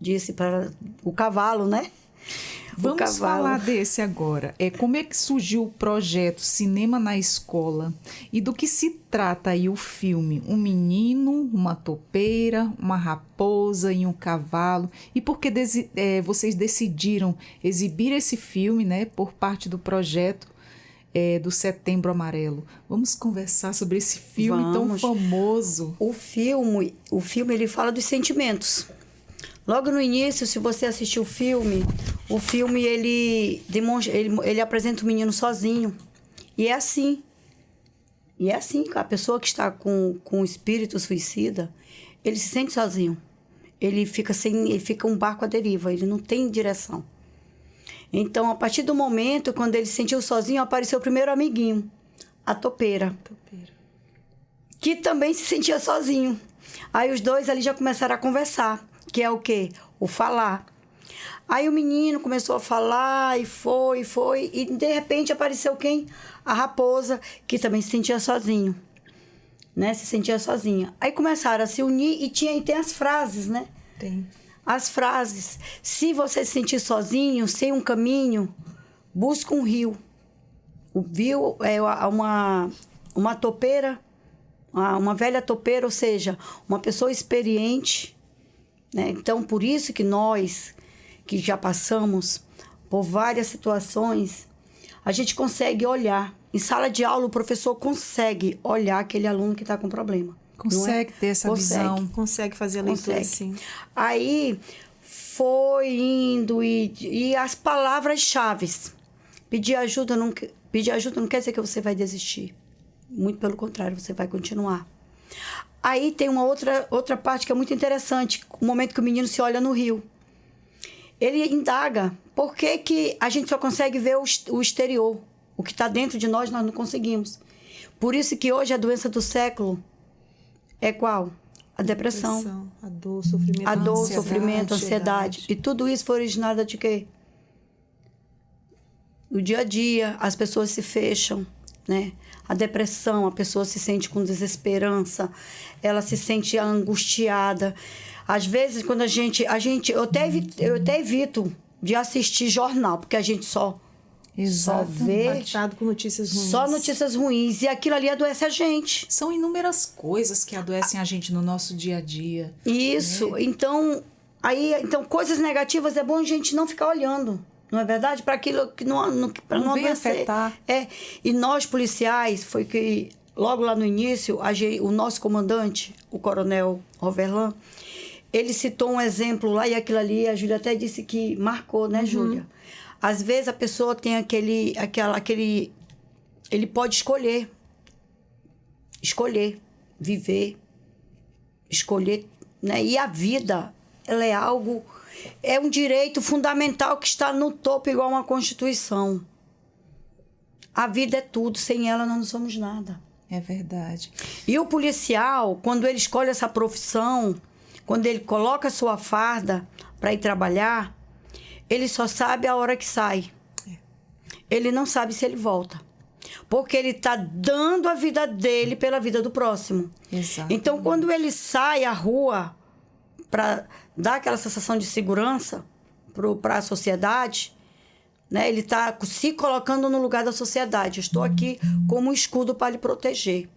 disse para o cavalo, né? Vamos falar desse agora. Como é que surgiu o projeto Cinema na Escola? E do que se trata aí o filme? Um menino, uma topeira, uma raposa e um cavalo. E por que vocês decidiram exibir esse filme, né, por parte do projeto do Setembro Amarelo? Vamos conversar sobre esse filme tão famoso. O filme ele fala dos sentimentos. Logo no início, se você assistir o filme ele apresenta o menino sozinho. E é assim. A pessoa que está com o espírito suicida, ele se sente sozinho. Ele fica um barco à deriva, ele não tem direção. Então, a partir do momento, quando ele se sentiu sozinho, apareceu o primeiro amiguinho, a topeira. Que também se sentia sozinho. Aí os dois ali já começaram a conversar. Que é o quê? O falar. Aí o menino começou a falar e foi. E de repente apareceu quem? A raposa, que também se sentia sozinho. Né? Se sentia sozinha. Aí começaram a se unir e tem as frases, né? Tem. As frases. Se você se sentir sozinho, sem um caminho, busca um rio. O rio é uma topeira, uma velha topeira, ou seja, uma pessoa experiente. Né? Então, por isso que nós, que já passamos por várias situações, a gente consegue olhar. Em sala de aula, o professor consegue olhar aquele aluno que está com problema. Consegue ter essa visão. Consegue fazer a leitura, sim. Aí, foi indo e as palavras-chave. Pedir ajuda não quer dizer que você vai desistir. Muito pelo contrário, você vai continuar. Aí tem uma outra parte que é muito interessante, o momento que o menino se olha no rio. Ele indaga por que a gente só consegue ver o exterior. O que está dentro de nós não conseguimos. Por isso que hoje a doença do século é qual? A depressão. A dor, o sofrimento. A dor, o sofrimento, a ansiedade. E tudo isso foi originado de quê? No dia a dia, as pessoas se fecham, né? A depressão, a pessoa se sente com desesperança, ela se sente angustiada. Às vezes, quando eu até evito de assistir jornal, porque a gente só vê... Impactado com notícias ruins. Só notícias ruins. E aquilo ali adoece a gente. São inúmeras coisas que adoecem a gente no nosso dia a dia. Isso. Né? Então, coisas negativas é bom a gente não ficar olhando. Não é verdade? Para aquilo que não vem afetar. E nós, policiais, foi que logo lá no início, o nosso comandante, o coronel Roverlan, ele citou um exemplo lá, e aquilo ali, a Júlia até disse que marcou, né, Júlia? Às vezes a pessoa tem ele pode escolher viver, escolher, né? E a vida, ela é um direito fundamental que está no topo, igual uma Constituição. A vida é tudo, sem ela nós não somos nada. É verdade. E o policial, quando ele escolhe essa profissão, quando ele coloca a sua farda para ir trabalhar, ele só sabe a hora que sai. Ele não sabe se ele volta. Porque ele está dando a vida dele pela vida do próximo. Exato. Então, quando ele sai à rua para dar aquela sensação de segurança para a sociedade, né? Ele está se colocando no lugar da sociedade. Eu estou aqui como um escudo para lhe proteger.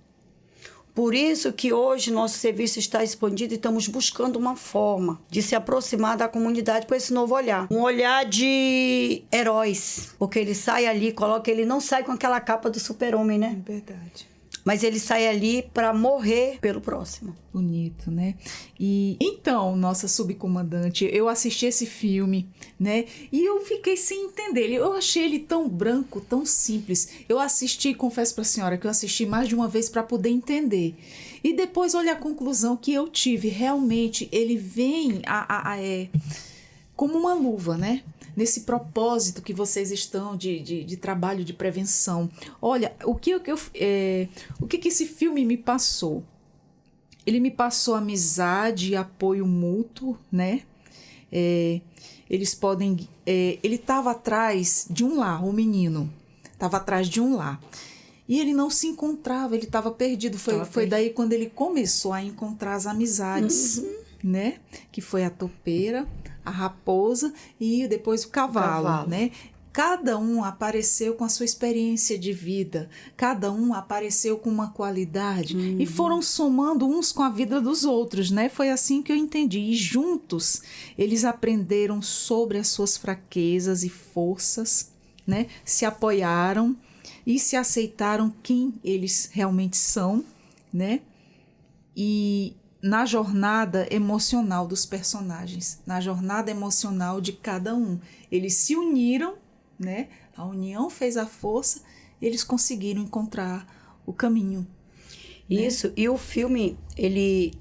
Por isso que hoje nosso serviço está expandido e estamos buscando uma forma de se aproximar da comunidade com esse novo olhar. Um olhar de heróis. Porque ele sai ali, ele não sai com aquela capa do super-homem, né? É verdade. Mas ele sai ali para morrer pelo próximo. Bonito, né? E então, nossa subcomandante, eu assisti esse filme, né? E eu fiquei sem entender. Eu achei ele tão branco, tão simples. Eu assisti, confesso para a senhora, que eu assisti mais de uma vez para poder entender. E depois, olha a conclusão que eu tive. Realmente, ele vem como uma luva, né? Nesse propósito que vocês estão de trabalho de prevenção. Olha, o que esse filme me passou? Ele me passou amizade e apoio mútuo, né? Eles podem... ele estava atrás de um lar, o menino. Estava atrás de um lar. E ele não se encontrava, ele estava perdido. Foi daí quando ele começou a encontrar as amizades, né? Que foi a topeira, a raposa e depois o cavalo, né? Cada um apareceu com a sua experiência de vida, cada um apareceu com uma qualidade e foram somando uns com a vida dos outros, né? Foi assim que eu entendi. E juntos eles aprenderam sobre as suas fraquezas e forças, né? Se apoiaram e se aceitaram quem eles realmente são, né? E na jornada emocional dos personagens, na jornada emocional de cada um. Eles se uniram, né? A união fez a força, eles conseguiram encontrar o caminho. Isso, né? E o filme, ele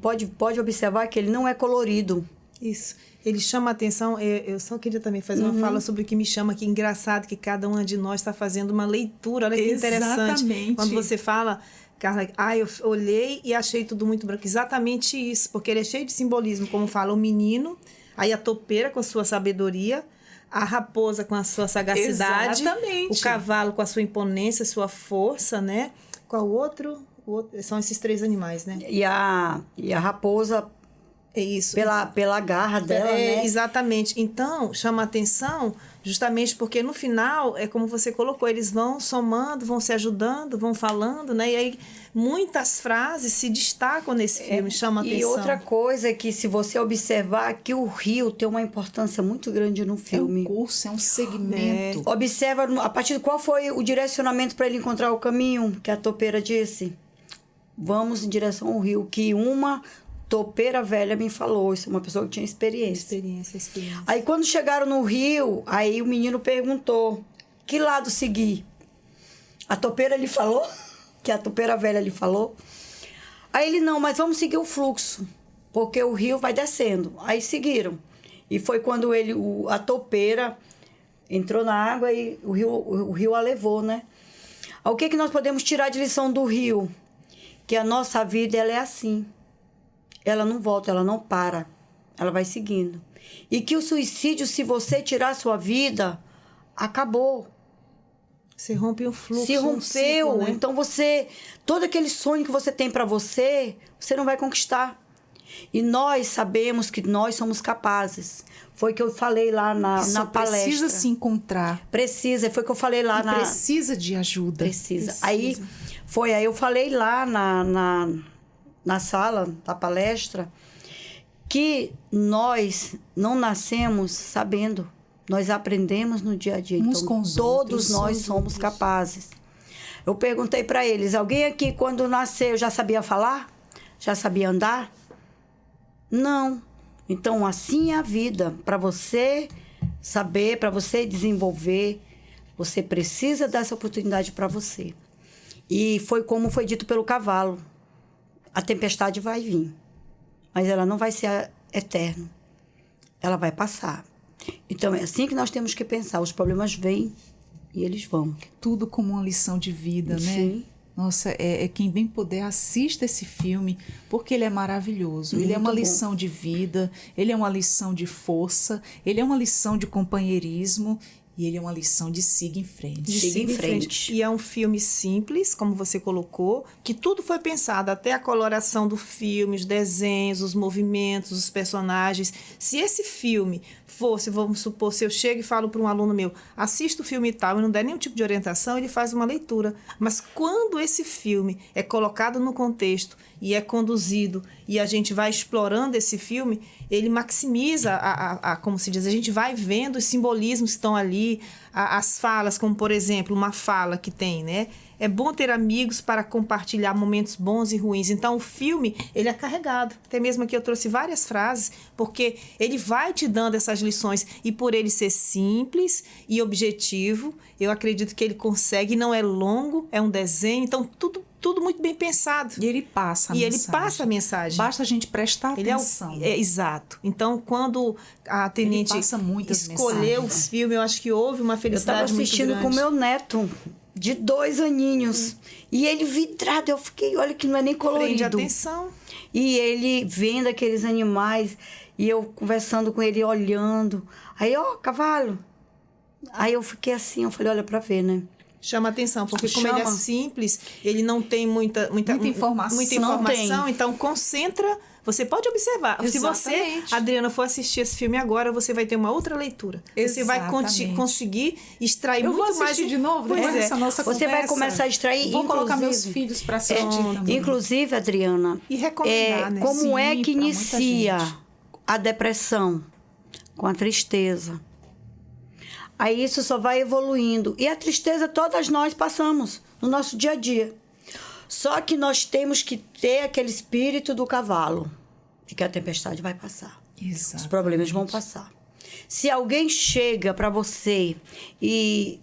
pode observar que ele não é colorido. Isso, ele chama a atenção. Eu só queria também fazer uma fala sobre o que me chama, que engraçado que cada uma de nós está fazendo uma leitura, olha que interessante. Exatamente. Quando você fala... Carla, eu olhei e achei tudo muito branco. Exatamente isso, porque ele é cheio de simbolismo, como fala o menino, aí a topeira com a sua sabedoria, a raposa com a sua sagacidade, exatamente. O cavalo com a sua imponência, sua força, né? Qual o outro? São esses 3 animais, né? E a raposa... É isso. Pela garra dela, né? Exatamente. Então, chama a atenção justamente porque no final, é como você colocou, eles vão somando, vão se ajudando, vão falando, né? E aí muitas frases se destacam nesse filme, chama a atenção. E outra coisa é que se você observar que o rio tem uma importância muito grande no filme. É um curso, é um segmento. Observa a partir de qual foi o direcionamento para ele encontrar o caminho, que a topeira disse. Vamos em direção ao rio, que uma... topeira velha me falou, isso é uma pessoa que tinha experiência. Experiência. Aí quando chegaram no rio, aí o menino perguntou, que lado seguir? A topeira lhe falou, que a topeira velha lhe falou. Aí ele, não, mas vamos seguir o fluxo, porque o rio vai descendo. Aí seguiram. E foi quando a topeira entrou na água e o rio a levou, né? O que nós podemos tirar de lição do rio? Que a nossa vida, ela é assim. Ela não volta, ela não para. Ela vai seguindo. E que o suicídio, se você tirar a sua vida, acabou. Se rompe o fluxo. Se rompeu. Ciclo, né? Então todo aquele sonho que você tem para você não vai conquistar. E nós sabemos que nós somos capazes. Foi que eu falei lá na palestra. Precisa se encontrar. Precisa, foi que eu falei lá precisa de ajuda. Precisa. Aí eu falei lá na sala da palestra, que nós não nascemos sabendo, nós aprendemos no dia a dia. Então, todos nós somos capazes. Eu perguntei para eles, alguém aqui quando nasceu já sabia falar? Já sabia andar? Não. Então, assim é a vida. Para você saber, para você desenvolver, você precisa dessa oportunidade para você. E foi como foi dito pelo cavalo. A tempestade vai vir, mas ela não vai ser eterna. Ela vai passar. Então, é assim que nós temos que pensar. Os problemas vêm e eles vão. Tudo como uma lição de vida, né? Sim. Nossa, quem bem puder, assista esse filme, porque ele é maravilhoso. Muito ele é uma bom. lição de vida, ele é uma lição de força, ele é uma lição de companheirismo e ele é uma lição de siga em frente. Siga em frente. E é um filme simples, como você colocou, que tudo foi pensado, até a coloração do filme, os desenhos, os movimentos, os personagens. Se esse filme fosse, vamos supor, se eu chego e falo para um aluno meu, assista o filme e tal, e não der nenhum tipo de orientação, ele faz uma leitura. Mas quando esse filme é colocado no contexto e é conduzido e a gente vai explorando esse filme, ele maximiza, como se diz, a gente vai vendo os simbolismos que estão ali, ali as falas, como por exemplo, uma fala que tem, né? É bom ter amigos para compartilhar momentos bons e ruins. Então, o filme, ele é carregado. Até mesmo aqui eu trouxe várias frases, porque ele vai te dando essas lições. E por ele ser simples e objetivo, eu acredito que ele consegue. Não é longo, é um desenho. Então, tudo muito bem pensado. E ele passa a mensagem. Ele passa a mensagem. Basta a gente prestar atenção. Exato. Então, quando a tenente escolheu o filme, eu acho que houve uma felicidade muito grande. Eu estava assistindo com meu neto, de 2 aninhos. E ele vidrado, eu fiquei, olha que não é nem colorido. Prende atenção. E ele vendo aqueles animais, e eu conversando com ele, olhando. Aí, cavalo. Aí eu fiquei assim, eu falei, olha pra ver, né? Chama atenção, porque como ele é simples, ele não tem muita informação. Então concentra. Você pode observar. Exatamente. Se você, Adriana, for assistir esse filme agora, você vai ter uma outra leitura. Você vai conseguir extrair muito mais. Eu vou assistir de novo, essa nossa conversa. Você vai começar a extrair. Vou colocar meus filhos para assistir também. Inclusive, Adriana, e recomendar, né? Como é que inicia a depressão? Com a tristeza. Aí isso só vai evoluindo. E a tristeza todas nós passamos no nosso dia a dia. Só que nós temos que ter aquele espírito do cavalo, de que a tempestade vai passar. Exatamente. Os problemas vão passar. Se alguém chega para você e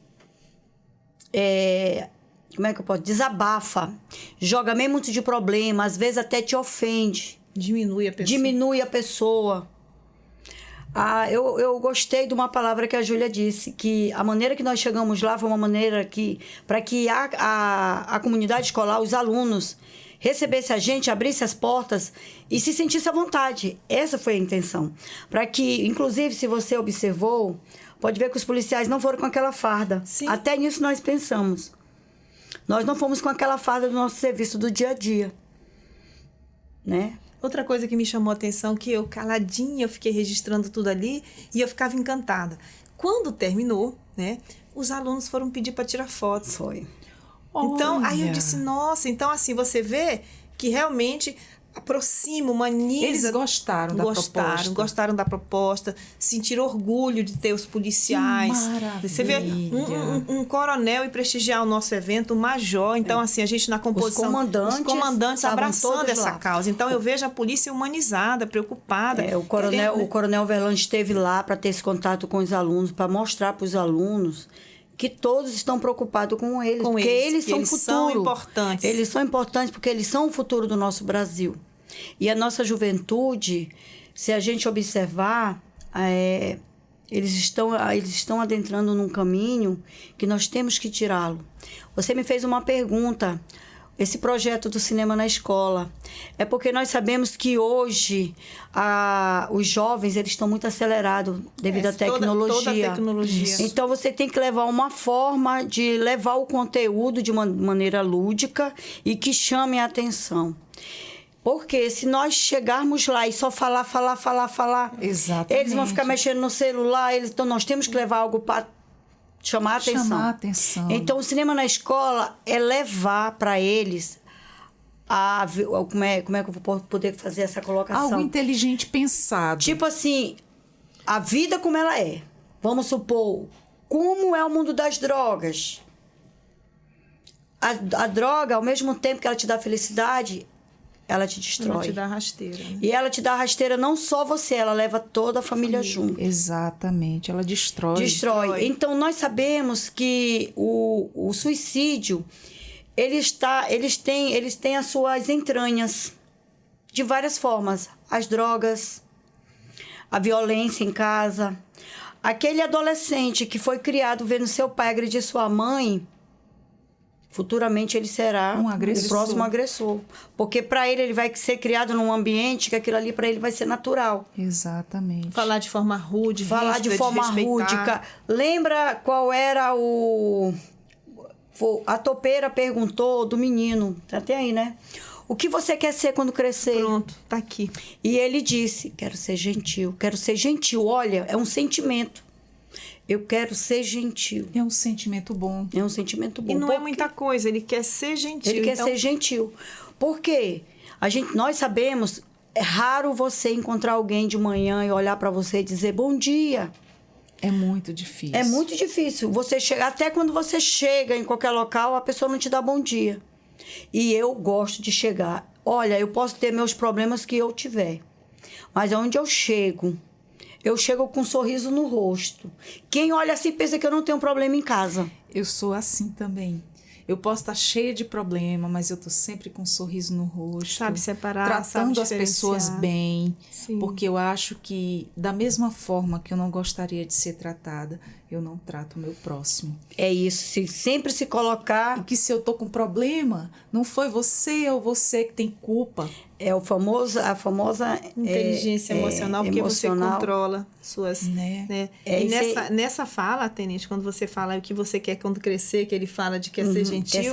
como é que eu posso? Desabafa, joga meio muito de problema, às vezes até te ofende. Diminui a pessoa. Eu gostei de uma palavra que a Júlia disse, que a maneira que nós chegamos lá foi uma maneira para que a comunidade escolar, os alunos, recebesse a gente, abrisse as portas e se sentisse à vontade. Essa foi a intenção. Para que, inclusive, se você observou, pode ver que os policiais não foram com aquela farda. Sim. Até nisso nós pensamos. Nós não fomos com aquela farda do nosso serviço do dia a dia, né? Outra coisa que me chamou a atenção, que eu caladinha, eu fiquei registrando tudo ali e eu ficava encantada. Quando terminou, né, os alunos foram pedir para tirar fotos. Foi. Então, aí eu disse, nossa, então assim, você vê que realmente aproxima, humaniza. Eles gostaram da proposta, sentiram orgulho de ter os policiais. Que maravilha. Você vê um coronel e prestigiar o nosso evento, um major. Então, assim, a gente na composição... Os comandantes abraçando essa causa. Então, eu vejo a polícia humanizada, preocupada. O coronel Verlan esteve lá para ter esse contato com os alunos, para mostrar para os alunos que todos estão preocupados com eles. Porque eles são o futuro. São importantes. Eles são importantes porque eles são o futuro do nosso Brasil. E a nossa juventude, se a gente observar, eles estão adentrando num caminho que nós temos que tirá-lo. Você me fez uma pergunta, esse projeto do cinema na escola. É porque nós sabemos que hoje os jovens eles estão muito acelerados devido à tecnologia. Toda a tecnologia. Então, você tem que levar uma forma de levar o conteúdo de uma maneira lúdica e que chame a atenção. Porque se nós chegarmos lá e só falar... Exatamente. Eles vão ficar mexendo no celular. Então, nós temos que levar algo para chamar a atenção. Então, o cinema na escola é levar para eles como é que eu vou poder fazer essa colocação? Algo inteligente pensado. Tipo assim, a vida como ela é. Vamos supor, como é o mundo das drogas. A droga, ao mesmo tempo que ela te dá felicidade, ela te destrói. Ela te dá rasteira. Né? E ela te dá rasteira não só você, ela leva toda a família junto. Exatamente, ela destrói. Então, nós sabemos que o suicídio, eles têm as suas entranhas de várias formas. As drogas, a violência em casa. Aquele adolescente que foi criado vendo seu pai agredir sua mãe, futuramente ele será o próximo agressor. Porque para ele vai ser criado num ambiente que aquilo ali para ele vai ser natural. Exatamente. Falar de forma rude, falar de forma rúdica. Lembra qual era a topeira perguntou do menino, tá até aí, né? O que você quer ser quando crescer? Pronto, tá aqui. E ele disse, quero ser gentil. Olha, é um sentimento. Eu quero ser gentil. É um sentimento bom. É um sentimento bom. E não é muita coisa, ele quer ser gentil. Ele quer ser gentil. Por quê? Nós sabemos, é raro você encontrar alguém de manhã e olhar para você e dizer bom dia. É muito difícil. É muito difícil. Até quando você chega em qualquer local, a pessoa não te dá bom dia. E eu gosto de chegar. Olha, eu posso ter meus problemas que eu tiver, mas aonde eu chego com um sorriso no rosto. Quem olha assim pensa que eu não tenho problema em casa. Eu sou assim também. Eu posso estar cheia de problema, mas eu tô sempre com um sorriso no rosto. Sabe separar, tratando sabe as pessoas bem. Sim. Porque eu acho que, da mesma forma que eu não gostaria de ser tratada, eu não trato o meu próximo. É isso, sempre se colocar... E que se eu tô com problema, não foi você ou você que tem culpa. É a famosa inteligência emocional, porque emocional. Você controla suas... Né? E nessa fala, Tenente, quando você fala o que você quer quando crescer, que ele fala de quer ser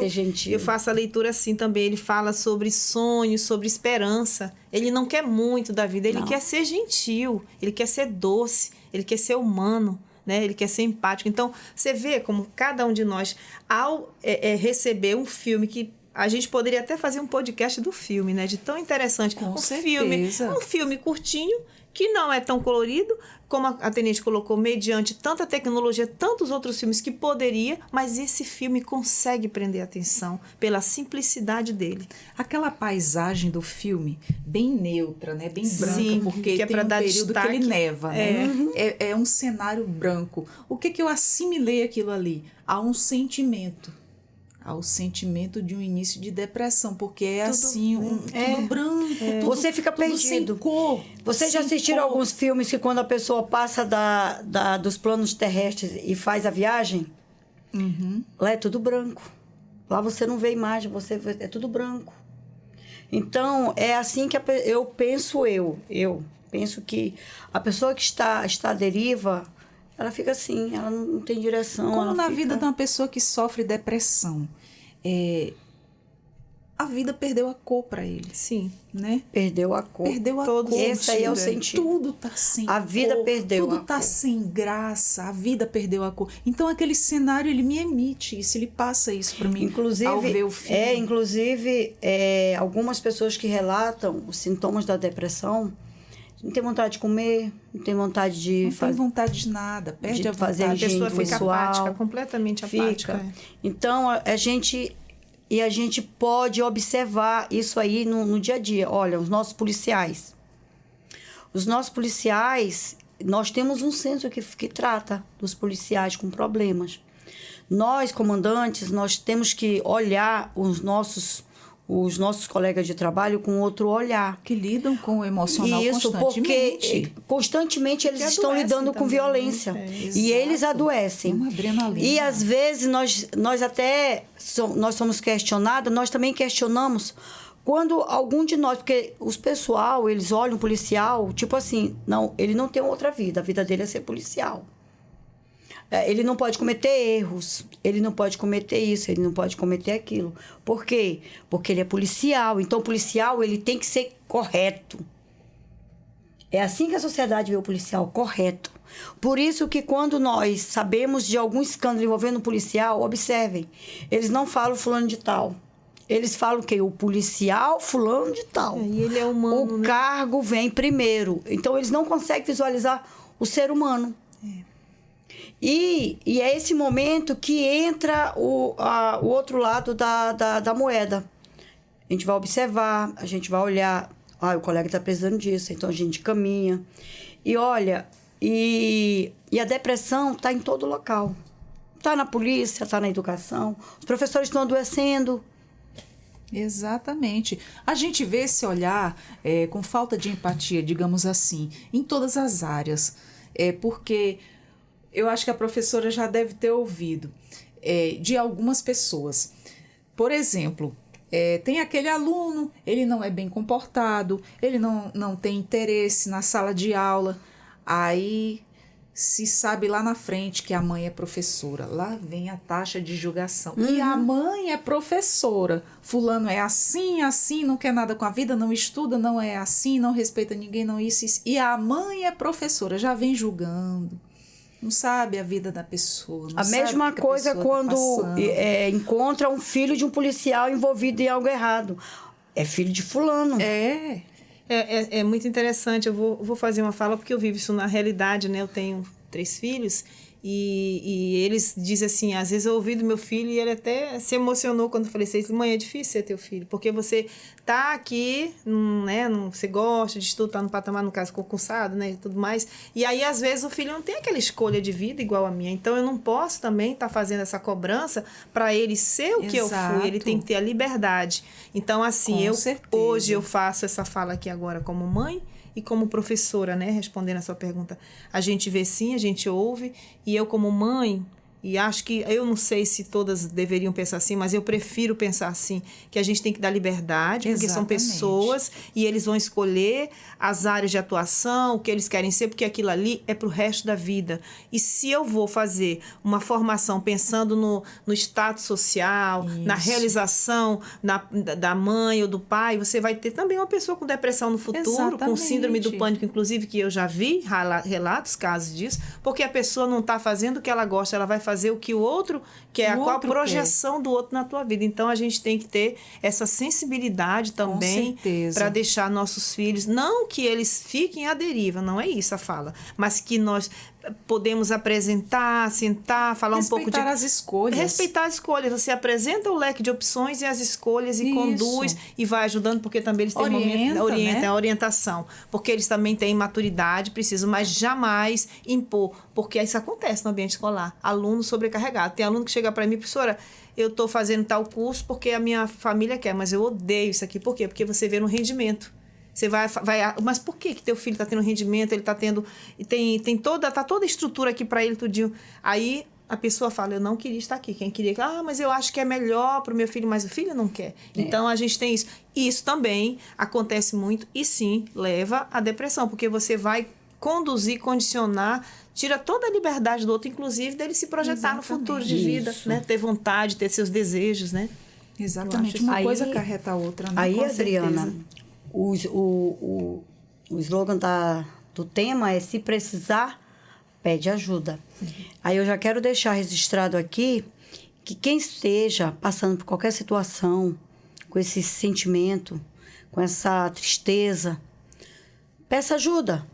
gentil, eu faço a leitura assim também. Ele fala sobre sonhos, sobre esperança. Ele não quer muito da vida, ele quer ser gentil, ele quer ser doce, ele quer ser humano. Né? Ele quer ser empático. Então, você vê como cada um de nós, ao receber um filme que a gente poderia até fazer um podcast do filme, né? De tão interessante. Com certeza. Um filme curtinho, que não é tão colorido, como a Tenente colocou, mediante tanta tecnologia, tantos outros filmes que poderia, mas esse filme consegue prender a atenção pela simplicidade dele. Aquela paisagem do filme, bem neutra, né? Bem branca, Sim, porque que é tem pra um dar período destaque. que ele neva, né? É um cenário branco. O que eu assimilei aquilo ali? A um sentimento. Ao sentimento de um início de depressão, porque é tudo branco. Você fica perdido. Sem cor. Vocês já assistiram alguns filmes que quando a pessoa passa dos planos terrestres e faz a viagem? Lá é tudo branco. Lá você não vê imagem, é tudo branco. Então, é assim que eu penso. Eu penso que a pessoa que está à deriva, ela fica assim, ela não tem direção. Como na vida de uma pessoa que sofre depressão, a vida perdeu a cor para ele. Sim. Né? Perdeu a cor. Perdeu a cor. Esse aí é o sentido. Tudo tá sem a vida cor, perdeu tudo a tá cor. sem graça, a vida perdeu a cor. Então aquele cenário, ele me emite isso, ele passa isso para mim, inclusive, ao ver o filme. Inclusive, algumas pessoas que relatam os sintomas da depressão, não tem vontade de comer, não tem vontade de fazer. Não tem vontade de nada, perde a vontade. A pessoa fica visual, apática, completamente apática. Então, a gente pode observar isso aí no dia a dia. Olha, os nossos policiais. Nós temos um centro que trata dos policiais com problemas. Nós, comandantes, nós temos que olhar os nossos colegas de trabalho com outro olhar. Que lidam com o emocional porque constantemente eles estão lidando com violência. E eles adoecem. Uma adrenalina. E às vezes nós até somos questionados, nós também questionamos quando algum de nós, porque os pessoal, eles olham o policial, tipo assim, não, ele não tem outra vida, a vida dele é ser policial. Ele não pode cometer erros, ele não pode cometer isso, ele não pode cometer aquilo. Por quê? Porque ele é policial. Então, o policial, ele tem que ser correto. É assim que a sociedade vê o policial, correto. Por isso que quando nós sabemos de algum escândalo envolvendo um policial, observem, eles não falam fulano de tal. Eles falam que o policial fulano de tal. E ele é humano, o cargo vem primeiro. Então, eles não conseguem visualizar o ser humano. E é esse momento que entra o outro lado da moeda. A gente vai observar, a gente vai olhar. O colega está precisando disso, então a gente caminha. E olha, e a depressão está em todo local. Está na polícia, está na educação. Os professores estão adoecendo. Exatamente. A gente vê esse olhar com falta de empatia, digamos assim, em todas as áreas. Porque... eu acho que a professora já deve ter ouvido de algumas pessoas. Por exemplo, tem aquele aluno, ele não é bem comportado, ele não tem interesse na sala de aula. Aí se sabe lá na frente que a mãe é professora. Lá vem a taxa de julgação. E a mãe é professora. Fulano é assim, não quer nada com a vida, não estuda, não é assim, não respeita ninguém, não isso. E a mãe é professora, já vem julgando. Não sabe a vida da pessoa. Não a mesma coisa quando encontra um filho de um policial envolvido em algo errado. É filho de fulano. É muito interessante. Eu vou fazer uma fala porque eu vivo isso na realidade, né? Eu tenho 3 filhos, e eles dizem assim, às vezes eu ouvi do meu filho e ele até se emocionou quando eu falei assim, mãe, é difícil ser teu filho, porque você tá aqui, né, você gosta de estudar, tá no patamar, no caso, concursado, né, e tudo mais, e aí às vezes o filho não tem aquela escolha de vida igual a minha, então eu não posso também estar fazendo essa cobrança para ele ser o que eu fui, ele tem que ter a liberdade. Então assim, hoje eu faço essa fala aqui agora como mãe, e como professora, né, respondendo a sua pergunta, a gente vê sim, a gente ouve, e eu como mãe, e acho que, eu não sei se todas deveriam pensar assim, mas eu prefiro pensar assim, que a gente tem que dar liberdade, porque são pessoas, e eles vão escolher as áreas de atuação, o que eles querem ser, porque aquilo ali é para o resto da vida. E se eu vou fazer uma formação pensando no status social, na realização da mãe ou do pai, você vai ter também uma pessoa com depressão no futuro, com síndrome do pânico, inclusive, que eu já vi relatos, casos disso, porque a pessoa não está fazendo o que ela gosta, ela vai fazer o que o outro quer, qual a projeção do outro na tua vida. Então, a gente tem que ter essa sensibilidade também para deixar nossos filhos, não que eles fiquem à deriva, não é isso a fala, mas que nós podemos apresentar, sentar, falar um pouco de... Respeitar as escolhas. Respeitar as escolhas. Você apresenta o leque de opções e as escolhas e conduz e vai ajudando, porque também eles têm a orientação. Porque eles também têm maturidade, precisam, mas jamais impor. Porque isso acontece no ambiente escolar. Aluno sobrecarregado. Tem aluno que chega para mim, professora, eu estou fazendo tal curso porque a minha família quer, mas eu odeio isso aqui. Por quê? Porque você vê no rendimento. Você vai, mas por que teu filho está tendo rendimento, ele está tendo, tá toda a estrutura aqui para ele tudinho. Aí a pessoa fala, eu não queria estar aqui. Quem queria, mas eu acho que é melhor para o meu filho, mas o filho não quer. Então a gente tem isso. Isso também acontece muito e sim leva à depressão, porque você vai conduzir, condicionar, tira toda a liberdade do outro, inclusive dele se projetar no futuro de vida, né? Ter vontade, ter seus desejos, né? Exatamente. Uma coisa acarreta a outra, né? Aí, com Adriana, certeza. O slogan do tema é se precisar, pede ajuda. Aí eu já quero deixar registrado aqui que quem esteja passando por qualquer situação, com esse sentimento, com essa tristeza, peça ajuda.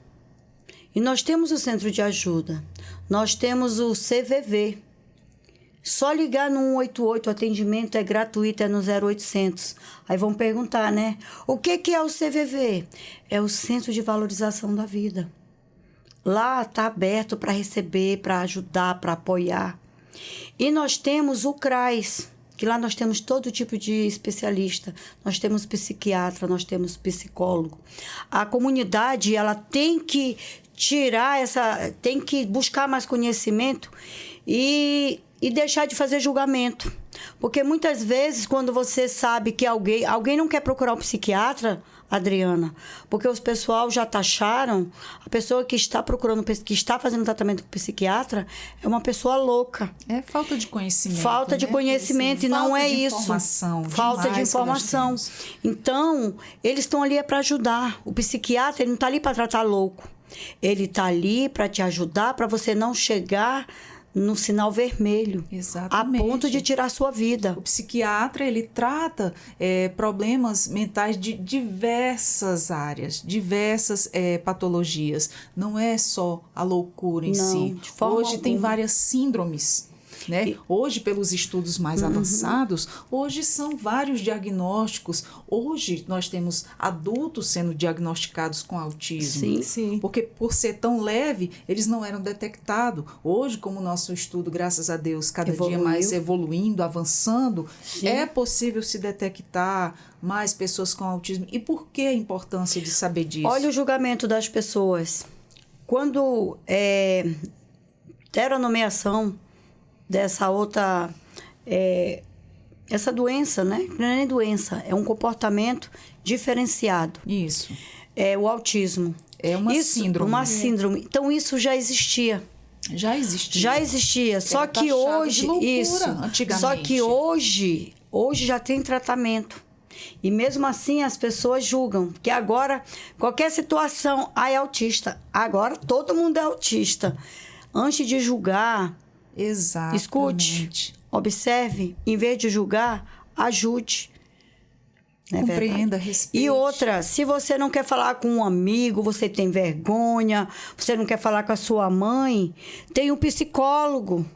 E nós temos o centro de ajuda, nós temos o CVV. Só ligar no 188, o atendimento é gratuito, é no 0800. Aí vão perguntar, né? O que é o CVV? É o Centro de Valorização da Vida. Lá está aberto para receber, para ajudar, para apoiar. E nós temos o CRAS, que lá nós temos todo tipo de especialista. Nós temos psiquiatra, nós temos psicólogo. A comunidade, ela tem que tem que buscar mais conhecimento e deixar de fazer julgamento. Porque muitas vezes, quando você sabe que alguém não quer procurar um psiquiatra, Adriana, porque os pessoal já taxaram, a pessoa que está procurando, que está fazendo tratamento com psiquiatra, é uma pessoa louca. É falta de conhecimento. Falta de conhecimento, e não é isso. Falta de informação. Então, eles estão ali para ajudar. O psiquiatra, ele não está ali para tratar louco. Ele está ali para te ajudar, para você não chegar no sinal vermelho. Exatamente. A ponto de tirar a sua vida. O psiquiatra, ele trata problemas mentais de diversas áreas, diversas patologias. Não é só a loucura em si. Hoje tem várias síndromes. Né? Hoje, pelos estudos mais avançados, hoje são vários diagnósticos. Hoje nós temos adultos sendo diagnosticados com autismo. Sim. Porque por ser tão leve, eles não eram detectados. Hoje, como o nosso estudo, graças a Deus, cada dia mais evoluindo, avançando, é possível se detectar mais pessoas com autismo. E por que a importância de saber disso? Olha o julgamento das pessoas. Quando deram a nomeação dessa outra, essa doença, né? Não é nem doença, é um comportamento diferenciado. Isso. É o autismo. É uma síndrome. Uma síndrome. Então, isso já existia. Já existia. Só que hoje, antigamente. Só que hoje já tem tratamento. E mesmo assim as pessoas julgam, que agora, qualquer situação, é autista. Agora todo mundo é autista. Antes de julgar, escute, observe, em vez de julgar, ajude. Compreenda, respeite. E outra, se você não quer falar com um amigo, você tem vergonha, você não quer falar com a sua mãe, tem um psicólogo.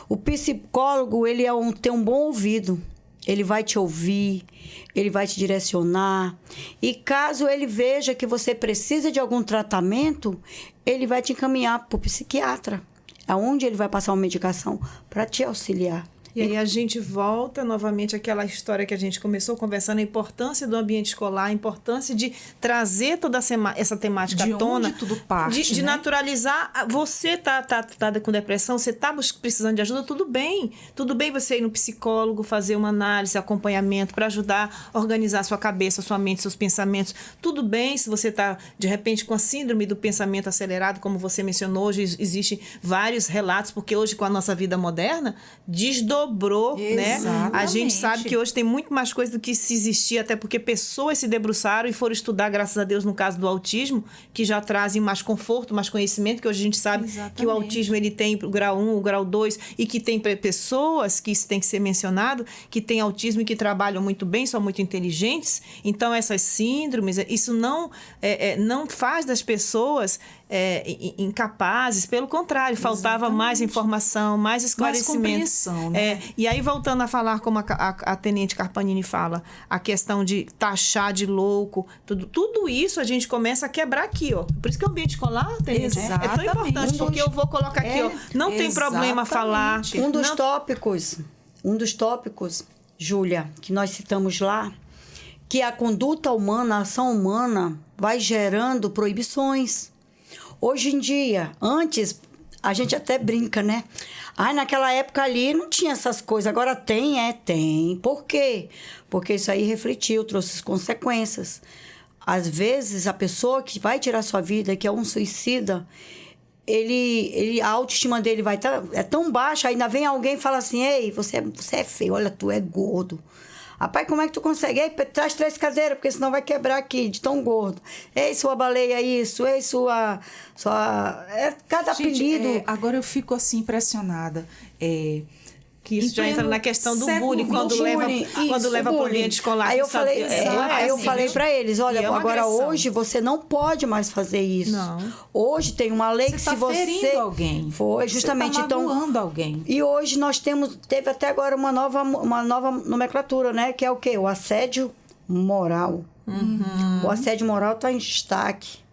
O psicólogo, ele tem um bom ouvido. Ele vai te ouvir, ele vai te direcionar. E caso ele veja que você precisa de algum tratamento, ele vai te encaminhar para o psiquiatra, aonde ele vai passar uma medicação para te auxiliar. E aí a gente volta novamente àquela história que a gente começou conversando, a importância do ambiente escolar, a importância de trazer toda essa temática à tona. De tudo parte, de naturalizar. Você tá com depressão, você tá precisando de ajuda, tudo bem. Tudo bem você ir no psicólogo, fazer uma análise, acompanhamento para ajudar a organizar sua cabeça, sua mente, seus pensamentos. Tudo bem se você tá, de repente, com a síndrome do pensamento acelerado, como você mencionou, hoje existem vários relatos, porque hoje com a nossa vida moderna, desdobrou, né? A gente sabe que hoje tem muito mais coisa do que se existia, até porque pessoas se debruçaram e foram estudar, graças a Deus, no caso do autismo, que já trazem mais conforto, mais conhecimento, que hoje a gente sabe que o autismo ele tem o grau 1, o grau 2, e que tem pessoas, que isso tem que ser mencionado, que tem autismo e que trabalham muito bem, são muito inteligentes. Então, essas síndromes, isso não faz das pessoas incapazes, pelo contrário, faltava mais informação, mais esclarecimento. Mais compreensão, né? E aí, voltando a falar, como a Tenente Carpanini fala, a questão de taxar de louco, tudo isso a gente começa a quebrar aqui, ó. Por isso que o ambiente escolar, Tenente, é tão importante, porque eu vou colocar aqui, ó, não tem problema falar. Um dos tópicos, Júlia, que nós citamos lá, que a conduta humana, a ação humana, vai gerando proibições. Hoje em dia, antes, a gente até brinca, né? Naquela época ali não tinha essas coisas. Agora tem. Por quê? Porque isso aí refletiu, trouxe consequências. Às vezes, a pessoa que vai tirar sua vida, que é um suicida, a autoestima dele é tão baixa, ainda vem alguém e fala assim: ei, você é feio, olha, tu é gordo. Rapaz, como é que tu consegue? Ei, traz 3 cadeiras, porque senão vai quebrar aqui, de tão gordo. Ei, sua baleia, isso. Ei, sua... cada apelido... Agora eu fico assim impressionada. Que isso já entra na questão do bullying, quando leva para o ambiente escolar. Aí eu falei para eles, olha, agora hoje você não pode mais fazer isso. Não. Hoje tem uma lei que se você... ferindo alguém. Foi, justamente. Você tá magoando alguém. E hoje nós teve até agora uma nova nomenclatura, né? Que é o quê? O assédio moral. Uhum. O assédio moral está em destaque.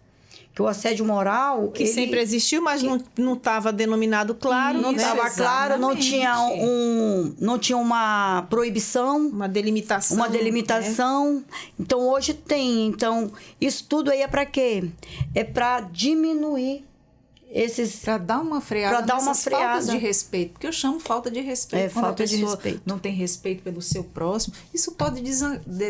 Que o assédio moral... Que sempre existiu, mas não estava denominado claro. Não estava claro, não tinha uma proibição. Uma delimitação. Né? Então, hoje tem. Então, isso tudo aí é para quê? É para diminuir esses... Para dar uma freada faltas de respeito. Porque eu chamo falta de respeito. Quando falta a pessoa de respeito. Não tem respeito pelo seu próximo, isso pode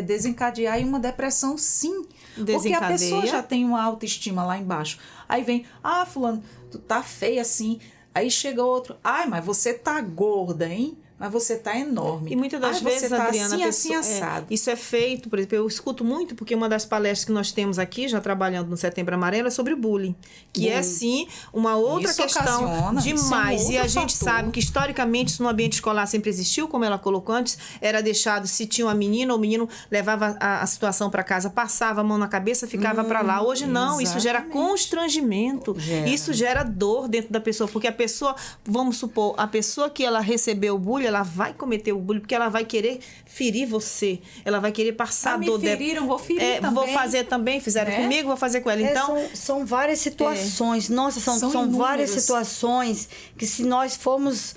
desencadear em uma depressão, sim. Porque a pessoa já tem uma autoestima lá embaixo. Aí vem, fulano, tu tá feia assim. Aí chega outro, mas você tá gorda, hein? Mas você tá enorme. E muitas das vezes, você tá Adriana, assim assado. Isso é feito, por exemplo, eu escuto muito, porque uma das palestras que nós temos aqui, já trabalhando no Setembro Amarelo, é sobre bullying. Que é, sim, uma outra questão demais. E a gente sabe que, historicamente, isso no ambiente escolar sempre existiu, como ela colocou antes, era deixado, se tinha uma menina, ou o menino levava a situação para casa, passava a mão na cabeça, ficava para lá. Hoje não, isso gera constrangimento. Isso gera dor dentro da pessoa, porque a pessoa, vamos supor, a pessoa que ela recebeu o bullying, ela vai cometer o bullying, porque ela vai querer ferir você. Ela vai querer passar dor. Me feriram, vou ferir também. Vou fazer também, fizeram comigo, vou fazer com ela. Então, são várias situações. Nossa, são várias situações que, se nós formos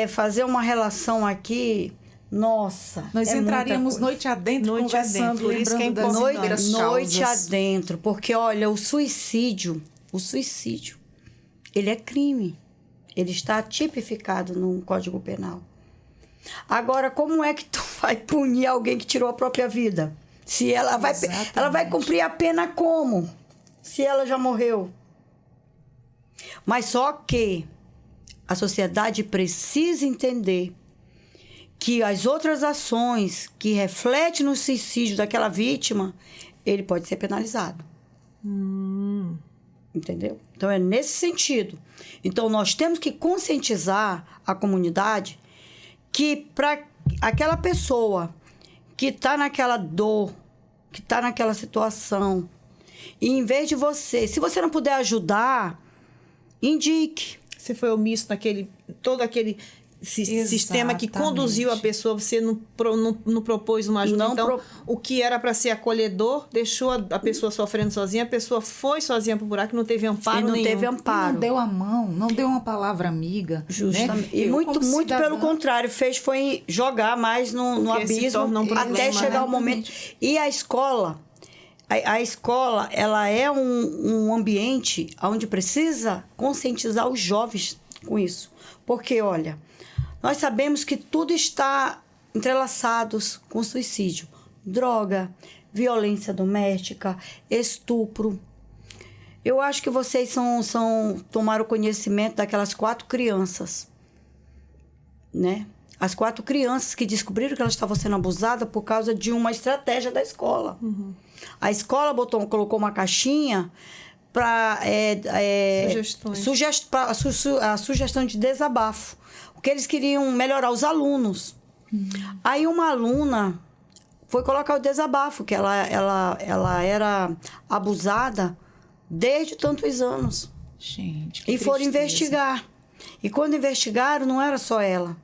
fazer uma relação aqui, nossa, nós entraríamos noite adentro conversando, por isso que é importante. Noite adentro, porque olha, o suicídio, ele é crime. Ele está tipificado no Código Penal. Agora, como é que tu vai punir alguém que tirou a própria vida? Se ela vai cumprir a pena como? Se ela já morreu. Mas só que a sociedade precisa entender que as outras ações que refletem no suicídio daquela vítima, ele pode ser penalizado. Entendeu? Então, é nesse sentido. Então, nós temos que conscientizar a comunidade que, para aquela pessoa que está naquela dor, que está naquela situação. E em vez de você, se você não puder ajudar, indique. Você foi omisso naquele, todo aquele sistema que conduziu a pessoa, você não propôs uma ajuda. Então, o que era para ser acolhedor, deixou a pessoa sofrendo sozinha, a pessoa foi sozinha pro buraco, não teve amparo nenhum. Teve amparo. E não deu a mão, não deu uma palavra amiga. Justamente. Né? E muito pelo contrário, foi jogar mais no abismo, até chegar o momento. E a escola... A escola, ela é um ambiente onde precisa conscientizar os jovens com isso. Porque, olha, nós sabemos que tudo está entrelaçado com suicídio. Droga, violência doméstica, estupro. Eu acho que vocês tomaram conhecimento daquelas 4 crianças, né? As 4 crianças que descobriram que elas estavam sendo abusadas por causa de uma estratégia da escola. Uhum. A escola colocou uma caixinha para a sugestão de desabafo. Porque eles queriam melhorar os alunos. Uhum. Aí uma aluna foi colocar o desabafo, que ela era abusada desde tantos anos. Gente, e foram investigar. E quando investigaram, não era só ela.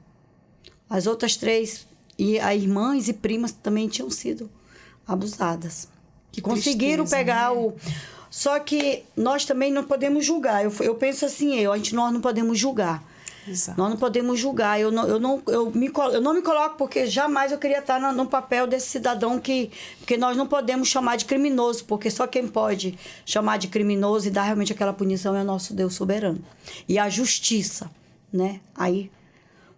As outras 3, e as irmãs e primas também tinham sido abusadas. Que conseguiram pegar, né? Só que nós também não podemos julgar. Eu penso assim, nós não podemos julgar. Exato. Nós não podemos julgar. Eu não me coloco, porque jamais eu queria estar no papel desse cidadão porque nós não podemos chamar de criminoso, porque só quem pode chamar de criminoso e dar realmente aquela punição é o nosso Deus soberano. E a justiça, né?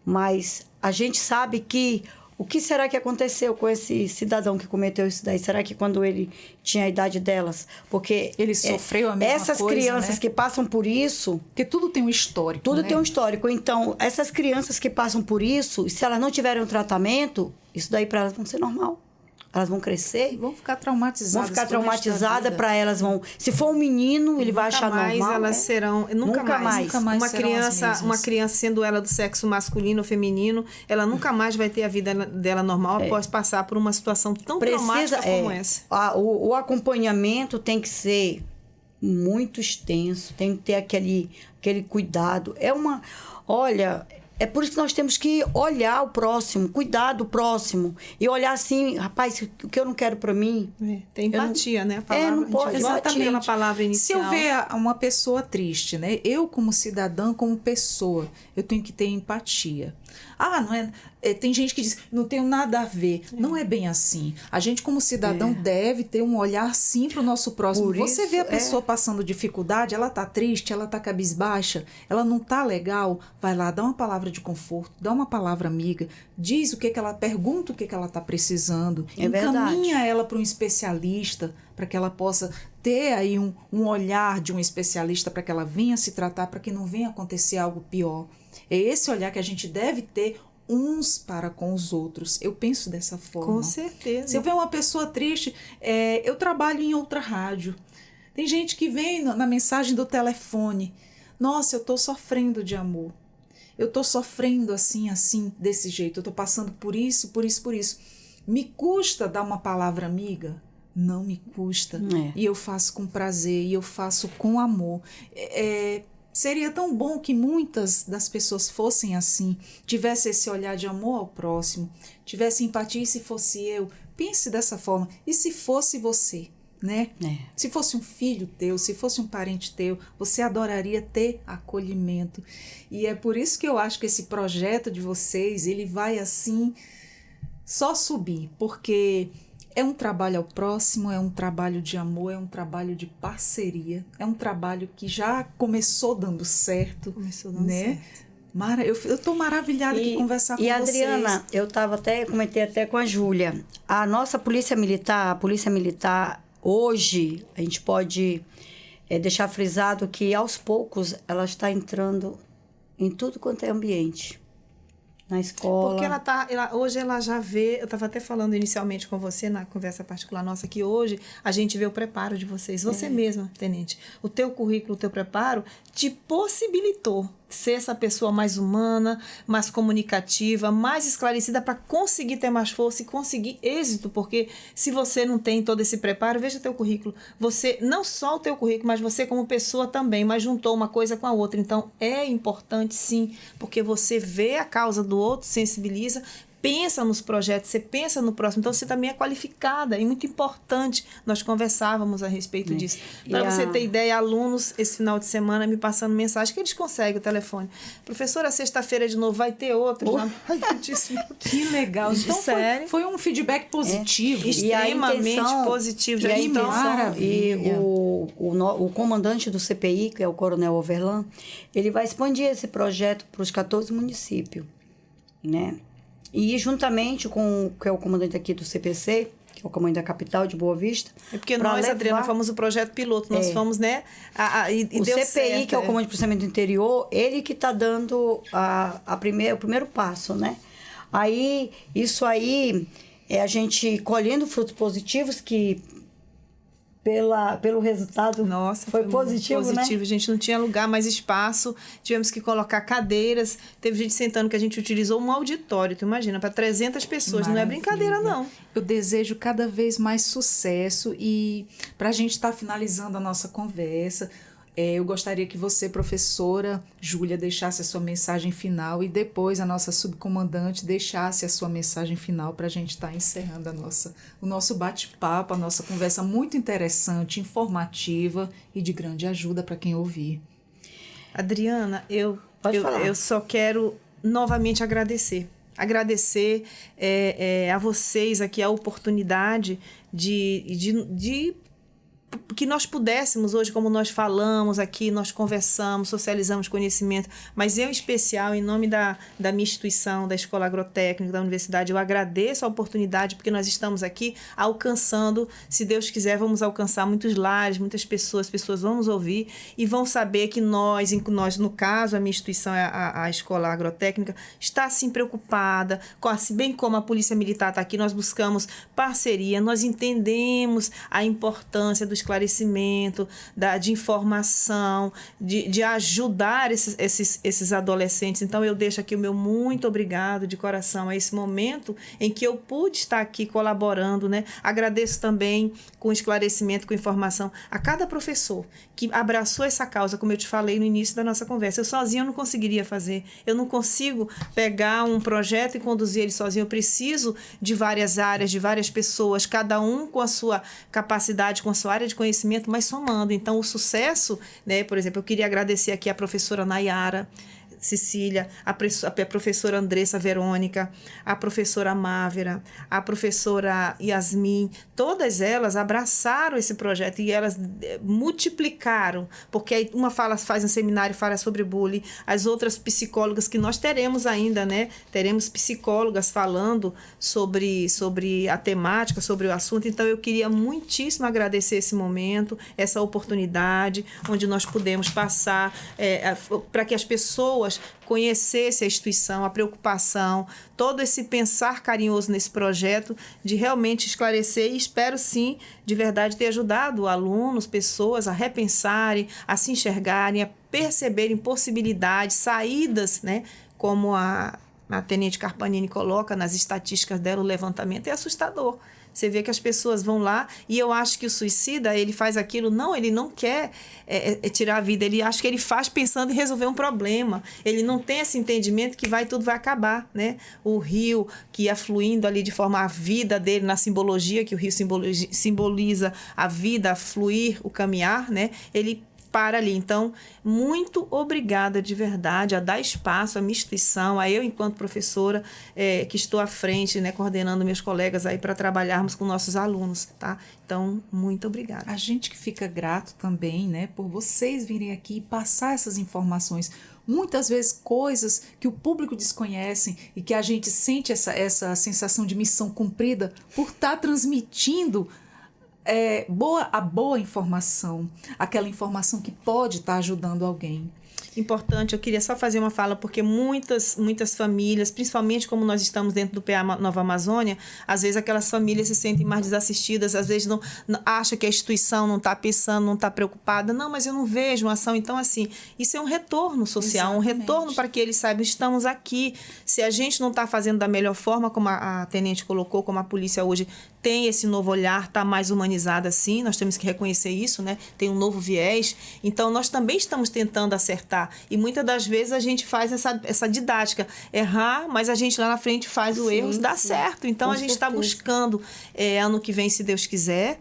Mas a gente sabe que o que será que aconteceu com esse cidadão que cometeu isso daí? Será que quando ele tinha a idade delas? Porque ele sofreu a mesma essas coisa, crianças, né? Que passam por isso... Porque tudo tem um histórico, Tudo, né? tem um histórico. Então, essas crianças que passam por isso, se elas não tiverem um tratamento, isso daí para elas vai ser normal. Elas vão crescer. Vão ficar traumatizadas. Para elas vão... Se for um menino, ele vai achar normal. Nunca mais elas serão... Nunca mais uma criança, sendo ela do sexo masculino ou feminino, ela nunca mais vai ter a vida dela normal após passar por uma situação tão traumática como essa. O acompanhamento tem que ser muito extenso, tem que ter aquele cuidado. Olha... É por isso que nós temos que olhar o próximo, cuidar do próximo. E olhar assim, rapaz, o que eu não quero para mim... Tem empatia, né? A palavra, não pode, exatamente. A palavra inicial. Se eu ver uma pessoa triste, né? Eu, como cidadã, como pessoa, eu tenho que ter empatia. Não é... Tem gente que diz, não tenho nada a ver. Não é bem assim. A gente, como cidadão, deve ter um olhar, sim, para o nosso próximo. Você vê a pessoa passando dificuldade, ela tá triste, ela tá cabisbaixa, ela não tá legal, vai lá, dá uma palavra de conforto, dá uma palavra amiga, diz pergunta o que ela tá precisando, encaminha ela para um especialista, para que ela possa ter aí um olhar de um especialista, para que ela venha se tratar, para que não venha acontecer algo pior. É esse olhar que a gente deve ter uns para com os outros. Eu penso dessa forma. Com certeza. Se eu ver uma pessoa triste, eu trabalho em outra rádio. Tem gente que vem na mensagem do telefone. Nossa, eu estou sofrendo de amor. Eu estou sofrendo assim, desse jeito. Eu estou passando por isso, por isso, por isso. Me custa dar uma palavra amiga? Não me custa. E eu faço com prazer, e eu faço com amor. Seria tão bom que muitas das pessoas fossem assim, tivesse esse olhar de amor ao próximo, tivesse empatia. E se fosse eu, pense dessa forma. E se fosse você, né? Se fosse um filho teu, se fosse um parente teu, você adoraria ter acolhimento. E é por isso que eu acho que esse projeto de vocês, ele vai assim só subir, porque... é um trabalho ao próximo, é um trabalho de amor, é um trabalho de parceria, é um trabalho que já começou dando certo. Né? Eu estou maravilhada de conversar com vocês. E, Adriana, comentei até com a Júlia, a nossa Polícia Militar, hoje, a gente pode deixar frisado que, aos poucos, ela está entrando em tudo quanto é ambiente. Na escola. Porque hoje ela já vê, eu estava até falando inicialmente com você na conversa particular nossa, que hoje a gente vê o preparo de vocês. Você mesma, tenente, o teu currículo, o teu preparo te possibilitou ser essa pessoa mais humana, mais comunicativa, mais esclarecida para conseguir ter mais força e conseguir êxito, porque se você não tem todo esse preparo, veja teu currículo, você, não só o teu currículo, mas você como pessoa também, mas juntou uma coisa com a outra, então é importante sim, porque você vê a causa do outro, sensibiliza, pensa nos projetos, você pensa no próximo, então você também é qualificada e muito importante. Nós conversávamos a respeito disso. Para você ter ideia, alunos esse final de semana me passando mensagem que eles conseguem o telefone. Professora, sexta-feira de novo vai ter outro. Que legal. Então foi um feedback positivo. Extremamente positivo. O comandante do CPI, que é o Coronel Overlan, ele vai expandir esse projeto para os 14 municípios, né? E juntamente com que é o comandante aqui do CPC, que é o comandante da capital de Boa Vista. É porque nós, Adriana, fomos o projeto piloto, nós fomos, né? O deu CPI, certo, que é o Comando de Policiamento do Interior, ele que está dando o primeiro passo, né? Aí, isso aí, a gente colhendo frutos positivos que pelo resultado. Nossa, foi positivo, né? A gente não tinha lugar, mais espaço, tivemos que colocar cadeiras, teve gente sentando que a gente utilizou um auditório, tu imagina, para 300 pessoas, Maravilha. Não é brincadeira não. Eu desejo cada vez mais sucesso e para a gente estar finalizando a nossa conversa, eu gostaria que você, professora Júlia, deixasse a sua mensagem final e depois a nossa subcomandante deixasse a sua mensagem final para a gente estar encerrando o nosso bate-papo, a nossa conversa muito interessante, informativa e de grande ajuda para quem ouvir. Adriana, eu só quero novamente agradecer a vocês aqui a oportunidade de que nós pudéssemos hoje, como nós falamos aqui, nós conversamos, socializamos conhecimento, mas eu, em especial, em nome da minha instituição, da Escola Agrotécnica, da Universidade, eu agradeço a oportunidade, porque nós estamos aqui alcançando, se Deus quiser, vamos alcançar muitos lares, muitas pessoas vão nos ouvir e vão saber que nós, no caso, a minha instituição, a Escola Agrotécnica, está, sim, preocupada, bem como a Polícia Militar está aqui, nós buscamos parceria, nós entendemos a importância do esclarecimento, de informação, de ajudar esses adolescentes. Então, eu deixo aqui o meu muito obrigado de coração a esse momento em que eu pude estar aqui colaborando, né? Agradeço também com esclarecimento, com informação, a cada professor que abraçou essa causa, como eu te falei no início da nossa conversa. Eu sozinha não conseguiria fazer. Eu não consigo pegar um projeto e conduzir ele sozinho. Eu preciso de várias áreas, de várias pessoas, cada um com a sua capacidade, com a sua área de conhecimento, mas somando. Então, o sucesso, né? Por exemplo, eu queria agradecer aqui a professora Nayara Cecília, a professora Andressa Verônica, a professora Mávera, a professora Yasmin, todas elas abraçaram esse projeto e elas multiplicaram, porque aí uma faz um seminário, fala sobre bullying, as outras psicólogas que nós teremos ainda, né? Teremos psicólogas falando sobre a temática, sobre o assunto. Então, eu queria muitíssimo agradecer esse momento, essa oportunidade, onde nós pudemos passar para que as pessoas conhecessem a instituição, a preocupação, todo esse pensar carinhoso nesse projeto, de realmente esclarecer, e espero sim, de verdade, ter ajudado alunos, pessoas a repensarem, a se enxergarem, a perceberem possibilidades, saídas, né? Como a Tenente Carpanini coloca nas estatísticas dela, o levantamento é assustador. Você vê que as pessoas vão lá e eu acho que o suicida, ele faz aquilo, ele não quer tirar a vida, ele acha que ele faz pensando em resolver um problema. Ele não tem esse entendimento que tudo vai acabar, né? O rio que ia fluindo ali de forma a vida dele, na simbologia, que o rio simboliza a vida, a fluir, o caminhar, né? Ele para ali. Então, muito obrigada de verdade a dar espaço à minha instituição, a eu enquanto professora que estou à frente, né, coordenando meus colegas aí para trabalharmos com nossos alunos, tá? Então, muito obrigada. A gente que fica grato também, né, por vocês virem aqui e passar essas informações, muitas vezes coisas que o público desconhece e que a gente sente essa sensação de missão cumprida por estar transmitindo a boa informação, aquela informação que pode estar ajudando alguém. Importante, eu queria só fazer uma fala, porque muitas famílias, principalmente como nós estamos dentro do PA Nova Amazônia, às vezes aquelas famílias se sentem mais desassistidas, às vezes não acha que a instituição não está pensando, não está preocupada, não, mas eu não vejo uma ação. Então, assim, isso é um retorno social, Exatamente. um retorno para que eles saibam, estamos aqui. Se a gente não está fazendo da melhor forma, como a tenente colocou, como a polícia hoje tem esse novo olhar, está mais humanizada assim, nós temos que reconhecer isso, né? Tem um novo viés. Então, nós também estamos tentando acertar. E muitas das vezes a gente faz essa didática. Errar, mas a gente lá na frente faz o erro, dá certo. Então, Com a gente está buscando ano que vem, se Deus quiser.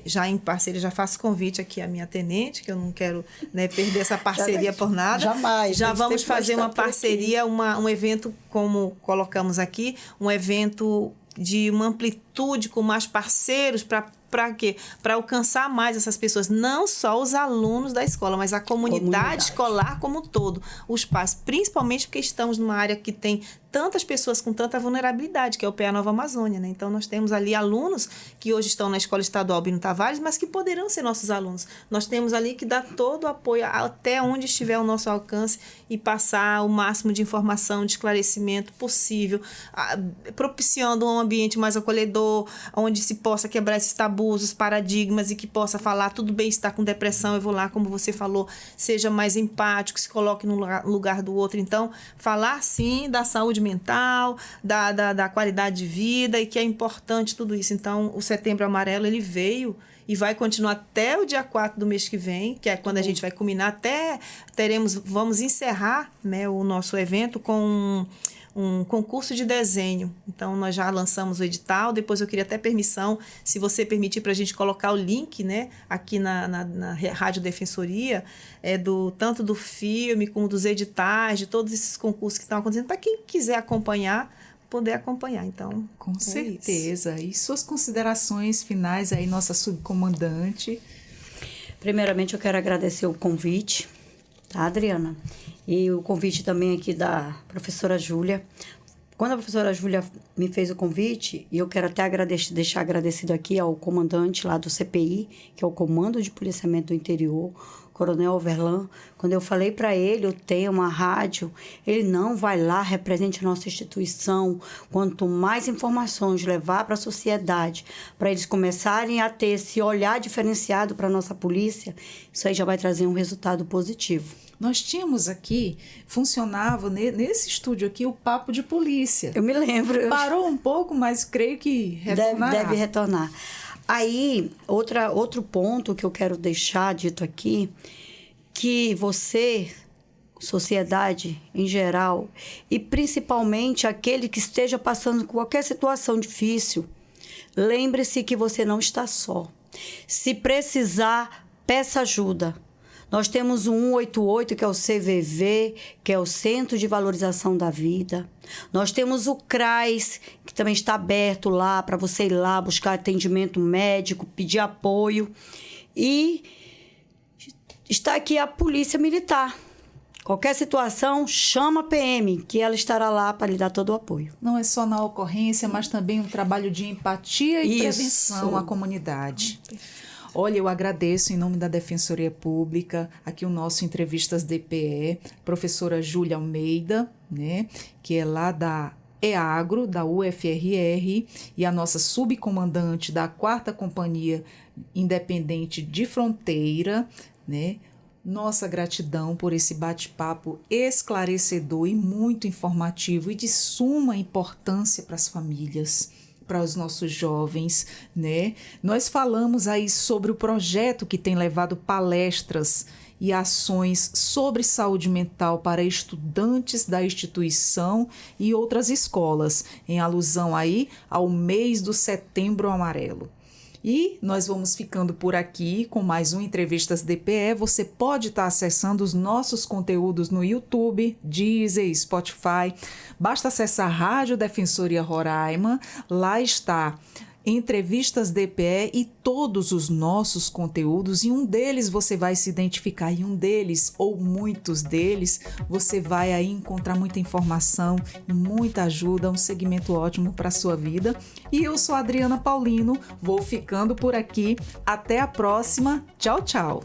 Já em parceria, já faço convite aqui à minha tenente, que eu não quero, né, perder essa parceria por nada. Jamais. Já vamos fazer uma parceria, um evento, como colocamos aqui, um evento de uma amplitude com mais parceiros para quê? Para alcançar mais essas pessoas, não só os alunos da escola, mas a comunidade escolar como um todo. Os pais, principalmente porque estamos numa área que tem tantas pessoas com tanta vulnerabilidade, que é o PA Nova Amazônia, né? Então, nós temos ali alunos que hoje estão na Escola Estadual Albino Tavares, mas que poderão ser nossos alunos. Nós temos ali que dar todo o apoio até onde estiver o nosso alcance e passar o máximo de informação, de esclarecimento possível, propiciando um ambiente mais acolhedor, onde se possa quebrar esses tabus, os paradigmas, e que possa falar, tudo bem, se está com depressão, eu vou lá, como você falou, seja mais empático, se coloque no lugar do outro. Então, falar sim da saúde mental, da qualidade de vida, e que é importante tudo isso. Então, o Setembro Amarelo, ele veio e vai continuar até o dia 4 do mês que vem, que é quando a gente vai culminar, vamos encerrar, né, o nosso evento com um concurso de desenho. Então, nós já lançamos o edital. Depois eu queria até permissão, se você permitir, para a gente colocar o link, né, aqui na Rádio Defensoria, tanto do filme como dos editais, de todos esses concursos que estão acontecendo, para quem quiser acompanhar, poder acompanhar. Então, com certeza. Isso. E suas considerações finais aí, nossa subcomandante? Primeiramente, eu quero agradecer o convite, tá, Adriana? E o convite também aqui da professora Júlia. Quando a professora Júlia me fez o convite, e eu quero até deixar agradecido aqui ao comandante lá do CPI, que é o Comando de Policiamento do Interior, Coronel Overlan. Quando eu falei para ele, eu tenho uma rádio, ele não vai lá, represente a nossa instituição. Quanto mais informações levar para a sociedade, para eles começarem a ter esse olhar diferenciado para a nossa polícia, isso aí já vai trazer um resultado positivo. Nós tínhamos aqui, funcionava nesse estúdio aqui, o Papo de Polícia. Eu me lembro. Parou um pouco, mas creio que retornará. Deve retornar. Aí, outro ponto que eu quero deixar dito aqui, que você, sociedade em geral, e principalmente aquele que esteja passando por qualquer situação difícil, lembre-se que você não está só. Se precisar, peça ajuda. Nós temos o 188, que é o CVV, que é o Centro de Valorização da Vida. Nós temos o CRAS, que também está aberto lá para você ir lá buscar atendimento médico, pedir apoio. E está aqui a Polícia Militar. Qualquer situação, chama a PM, que ela estará lá para lhe dar todo o apoio. Não é só na ocorrência, mas também um trabalho de empatia e prevenção à comunidade. Olha, eu agradeço em nome da Defensoria Pública, aqui o nosso Entrevistas DPE, professora Júlia Almeida, né, que é lá da EAGRO, da UFRR, e a nossa subcomandante da 4ª Companhia Independente de Fronteira, né. Nossa gratidão por esse bate-papo esclarecedor e muito informativo e de suma importância para as famílias, para os nossos jovens, né? Nós falamos aí sobre o projeto que tem levado palestras e ações sobre saúde mental para estudantes da instituição e outras escolas, em alusão aí ao mês do Setembro Amarelo. E nós vamos ficando por aqui com mais um Entrevistas DPE. Você pode estar acessando os nossos conteúdos no YouTube, Deezer, Spotify. Basta acessar a Rádio Defensoria Roraima. Lá está Entrevistas DPE e todos os nossos conteúdos, e um deles você vai se identificar, e um deles, ou muitos deles, você vai aí encontrar muita informação, muita ajuda, um segmento ótimo para a sua vida. E eu sou a Adriana Paulino, vou ficando por aqui. Até a próxima. Tchau, tchau.